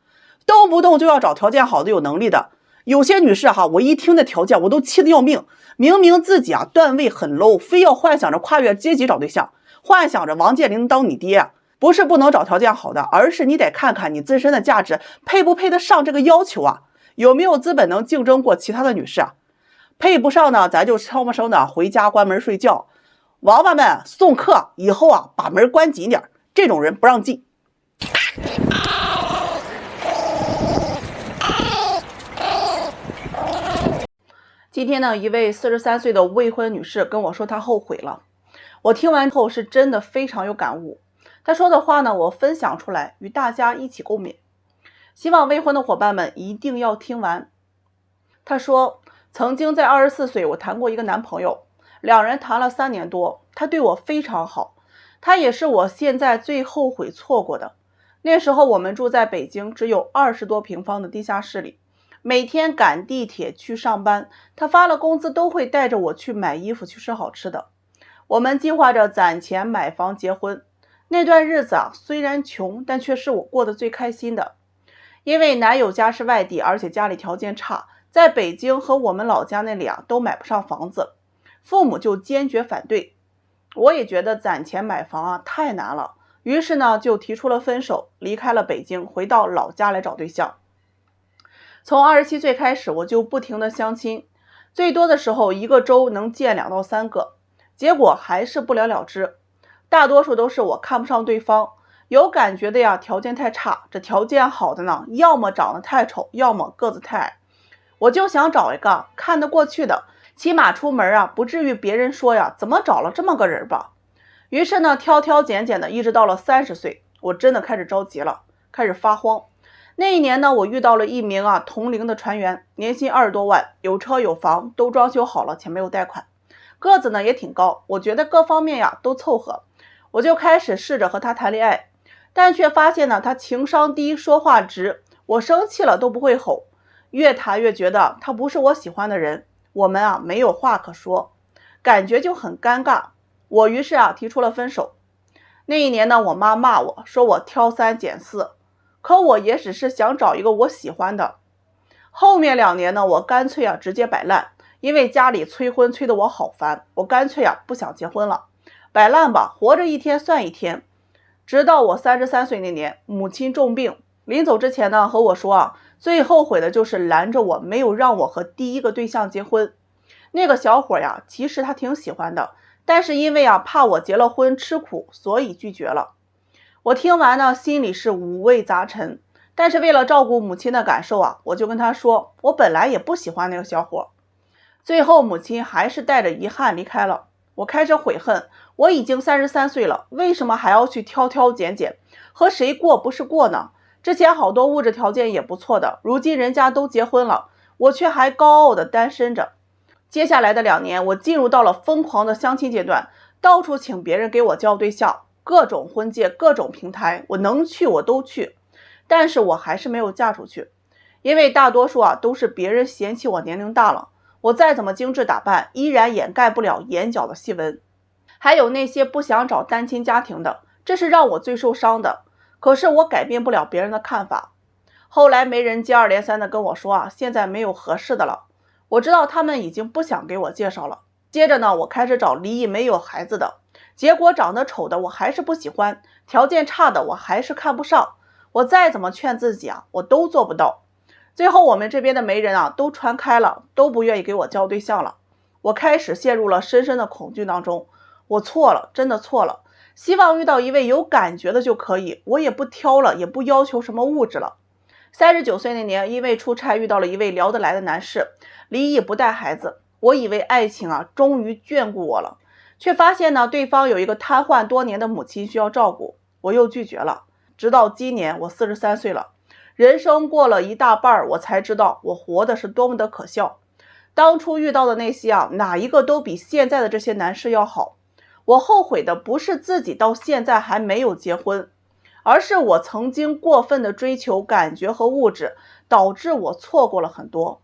动不动就要找条件好的有能力的。有些女士哈，我一听这条件我都气得要命，明明自己啊段位很 low， 非要幻想着跨越阶级找对象，幻想着王健林当你爹。不是不能找条件好的，而是你得看看你自身的价值配不配得上这个要求啊，有没有资本能竞争过其他的女士啊？配不上呢，咱就悄没声的回家关门睡觉。王八们送客以后啊，把门关紧点，这种人不让进。今天呢，一位43岁的未婚女士跟我说她后悔了。我听完后是真的非常有感悟。她说的话呢，我分享出来与大家一起共勉。希望未婚的伙伴们一定要听完。她说，曾经在24岁我谈过一个男朋友，2人谈了3年多，他对我非常好，他也是我现在最后悔错过的。那时候我们住在北京只有20多平方的地下室里，每天赶地铁去上班，他发了工资都会带着我去买衣服，去吃好吃的。我们计划着攒钱买房结婚。那段日子啊，虽然穷，但却是我过得最开心的。因为男友家是外地，而且家里条件差，在北京和我们老家那里啊都买不上房子，父母就坚决反对。我也觉得攒钱买房啊太难了，于是呢就提出了分手，离开了北京，回到老家来找对象。从27岁开始，我就不停的相亲，最多的时候一个周能见2到3个，结果还是不了了之。大多数都是我看不上对方，有感觉的呀条件太差，这条件好的呢，要么长得太丑，要么个子太矮。我就想找一个看得过去的，起码出门啊不至于别人说呀怎么找了这么个人吧。于是呢挑挑拣拣的，一直到了30岁，我真的开始着急了，开始发慌。那一年呢，我遇到了一名同龄的船员，年薪20多万，有车有房，都装修好了且没有贷款，个子呢也挺高，我觉得各方面呀都凑合。我就开始试着和他谈恋爱，但却发现呢他情商低，说话直，我生气了都不会吼，越谈越觉得他不是我喜欢的人，我们没有话可说，感觉就很尴尬。我于是提出了分手。那一年呢，我妈骂我说我挑3拣4，可我也只是想找一个我喜欢的。后面2年呢，我干脆直接摆烂，因为家里催婚催得我好烦，我干脆不想结婚了，摆烂吧，活着一天算一天。直到我33岁那年，母亲重病，临走之前呢和我说最后悔的就是拦着我，没有让我和第一个对象结婚。那个小伙其实他挺喜欢的，但是因为怕我结了婚吃苦，所以拒绝了。我听完呢，心里是五味杂陈，但是为了照顾母亲的感受我就跟他说，我本来也不喜欢那个小伙。最后母亲还是带着遗憾离开了。我开始悔恨，我已经33岁了，为什么还要去挑挑拣拣？和谁过不是过呢？之前好多物质条件也不错的，如今人家都结婚了，我却还高傲的单身着。接下来的2年，我进入到了疯狂的相亲阶段，到处请别人给我交对象，各种婚介，各种平台，我能去我都去，但是我还是没有嫁出去，因为大多数都是别人嫌弃我年龄大了，我再怎么精致打扮，依然掩盖不了眼角的细纹。还有那些不想找单亲家庭的，这是让我最受伤的。可是我改变不了别人的看法。后来媒人接二连三的跟我说现在没有合适的了。我知道他们已经不想给我介绍了。接着呢，我开始找离异没有孩子的，结果长得丑的我还是不喜欢，条件差的我还是看不上。我再怎么劝自己我都做不到。最后我们这边的媒人都传开了，都不愿意给我交对象了。我开始陷入了深深的恐惧当中。我错了，真的错了。希望遇到一位有感觉的就可以，我也不挑了，也不要求什么物质了。39岁那年，因为出差遇到了一位聊得来的男士，离异不带孩子。我以为爱情终于眷顾我了，却发现呢，对方有一个瘫痪多年的母亲需要照顾，我又拒绝了。直到今年我43岁了，人生过了一大半，我才知道我活的是多么的可笑。当初遇到的那些哪一个都比现在的这些男士要好。我后悔的不是自己到现在还没有结婚，而是我曾经过分的追求感觉和物质，导致我错过了很多。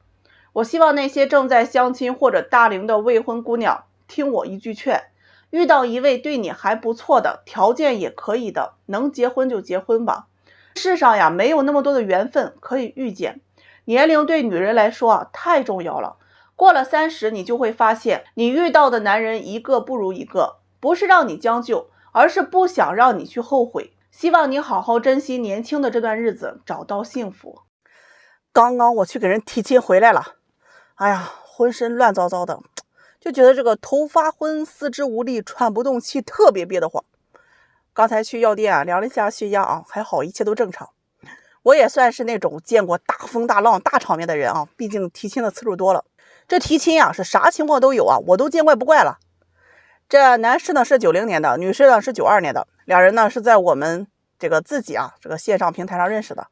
我希望那些正在相亲或者大龄的未婚姑娘听我一句劝，遇到一位对你还不错的，条件也可以的，能结婚就结婚吧。世上没有那么多的缘分可以遇见，年龄对女人来说太重要了。过了30，你就会发现你遇到的男人一个不如一个，不是让你将就，而是不想让你去后悔。希望你好好珍惜年轻的这段日子，找到幸福。刚刚我去给人提亲回来了，哎呀，浑身乱糟糟的，就觉得这个头发昏、四肢无力、喘不动气，特别憋得慌。刚才去药店量了一下血压啊，还好，一切都正常。我也算是那种见过大风大浪大场面的人啊，毕竟提亲的次数多了。这提亲啊是啥情况都有啊，我都见怪不怪了。这男士呢是90年的，女士呢是92年的，俩人呢是在我们这个自己这个线上平台上认识的。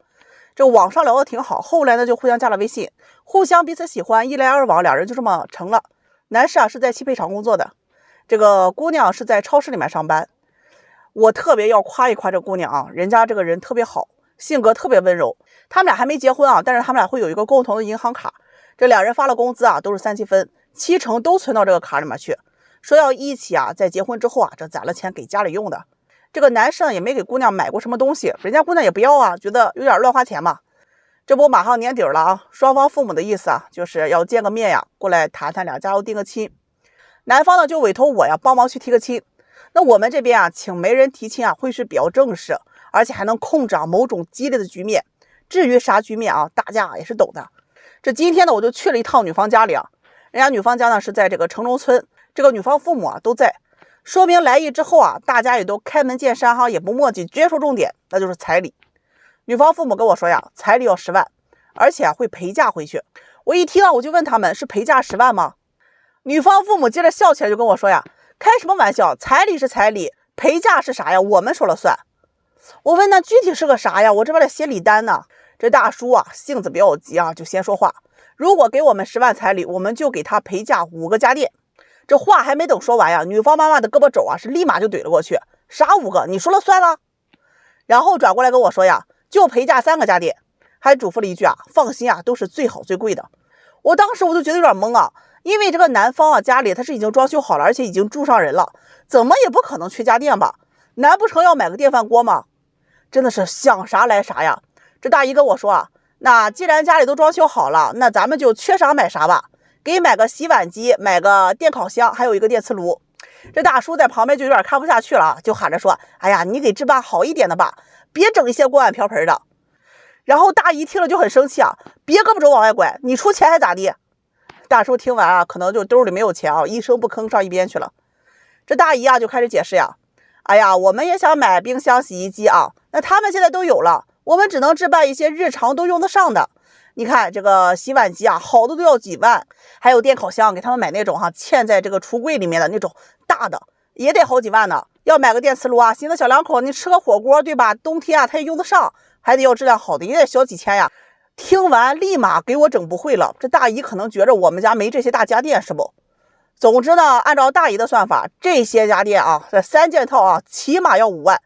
这网上聊得挺好，后来呢就互相加了微信，互相彼此喜欢，一来二往，俩人就这么成了。男士是在汽配厂工作的，这个姑娘是在超市里面上班。我特别要夸一夸这姑娘人家这个人特别好，性格特别温柔。他们俩还没结婚但是他们俩会有一个共同的银行卡，这俩人发了工资都是3-7分，70%都存到这个卡里面去，说要一起在结婚之后这攒了钱给家里用的。这个男生也没给姑娘买过什么东西，人家姑娘也不要觉得有点乱花钱嘛。这不马上年底了双方父母的意思就是要见个面过来谈谈，两家要定个亲。男方呢就委托我帮忙去提个亲。那我们这边请媒人提亲会是比较正式，而且还能控制某种激烈的局面。至于啥局面大家也是懂的。这今天呢我就去了一趟女方家里人家女方家呢是在这个城中村，这个女方父母都在。说明来意之后大家也都开门见山也不墨迹，直接说重点，那就是彩礼。女方父母跟我说彩礼要10万，而且会陪嫁回去。我一听我就问他们是陪嫁10万吗？女方父母接着笑起来就跟我说开什么玩笑，彩礼是彩礼，陪嫁是啥我们说了算。我问那具体是个啥我这边得写礼单呢。这大叔性子比较急就先说话，如果给我们10万彩礼，我们就给他陪嫁5个家电。这话还没等说完女方妈妈的胳膊肘是立马就怼了过去，啥5个，你说了算了。然后转过来跟我说就陪嫁3个家电，还嘱咐了一句放心都是最好最贵的。我当时我就觉得有点懵因为这个男方家里他是已经装修好了，而且已经住上人了，怎么也不可能缺家电吧？难不成要买个电饭锅吗？真的是想啥来啥这大姨跟我说那既然家里都装修好了，那咱们就缺啥买啥吧，给买个洗碗机，买个电烤箱，还有一个电磁炉。这大叔在旁边就有点看不下去了就喊着说哎呀，你给置办好一点的吧，别整一些锅碗瓢盆的。然后大姨听了就很生气别胳膊肘往外拐，你出钱还咋地？大叔听完可能就兜里没有钱一声不吭上一边去了。这大姨就开始解释哎呀，我们也想买冰箱洗衣机那他们现在都有了，我们只能置办一些日常都用得上的。你看这个洗碗机好的都要几万，还有电烤箱给他们买那种嵌在这个橱柜里面的那种大的也得好几万呢。要买个电磁炉寻思小两口你吃个火锅对吧，冬天他也用得上，还得要质量好的，也得小几千听完立马给我整不会了，这大姨可能觉着我们家没这些大家电是不？总之呢，按照大姨的算法，这些家电这3件套起码要5万。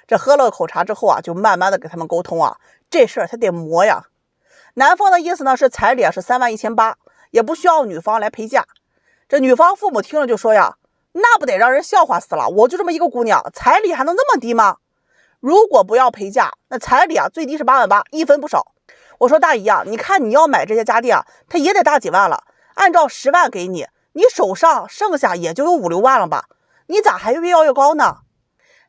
这喝了口茶之后就慢慢的给他们沟通这事儿他得磨男方的意思呢是彩礼是31800，也不需要女方来陪嫁。这女方父母听了就说那不得让人笑话死了，我就这么一个姑娘，彩礼还能那么低吗？如果不要陪嫁，那彩礼最低是88000，一分不少。我说大姨你看你要买这些家电它也得大几万了，按照10万给你，你手上剩下也就有5-6万了吧，你咋还越要越高呢？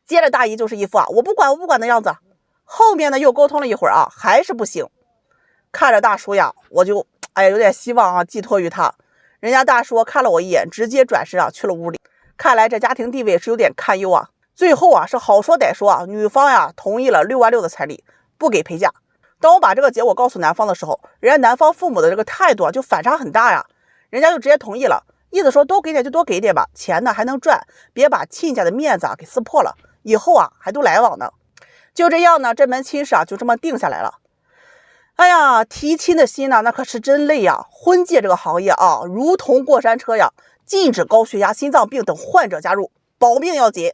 接着大姨就是一副我不管的样子。后面呢又沟通了一会儿还是不行。看着大叔我就有点希望寄托于他。人家大叔看了我一眼，直接转身去了屋里。看来这家庭地位是有点堪忧最后是好说歹说女方同意了6万6的彩礼，不给陪嫁。当我把这个结果告诉男方的时候，人家男方父母的这个态度就反差很大人家就直接同意了，意思说多给点就多给点吧，钱呢还能赚，别把亲家的面子给撕破了，以后还都来往呢。就这样呢，这门亲事就这么定下来了。哎呀，提亲的心呢，那可是真累婚介这个行业如同过山车禁止高血压、心脏病等患者加入，保命要紧。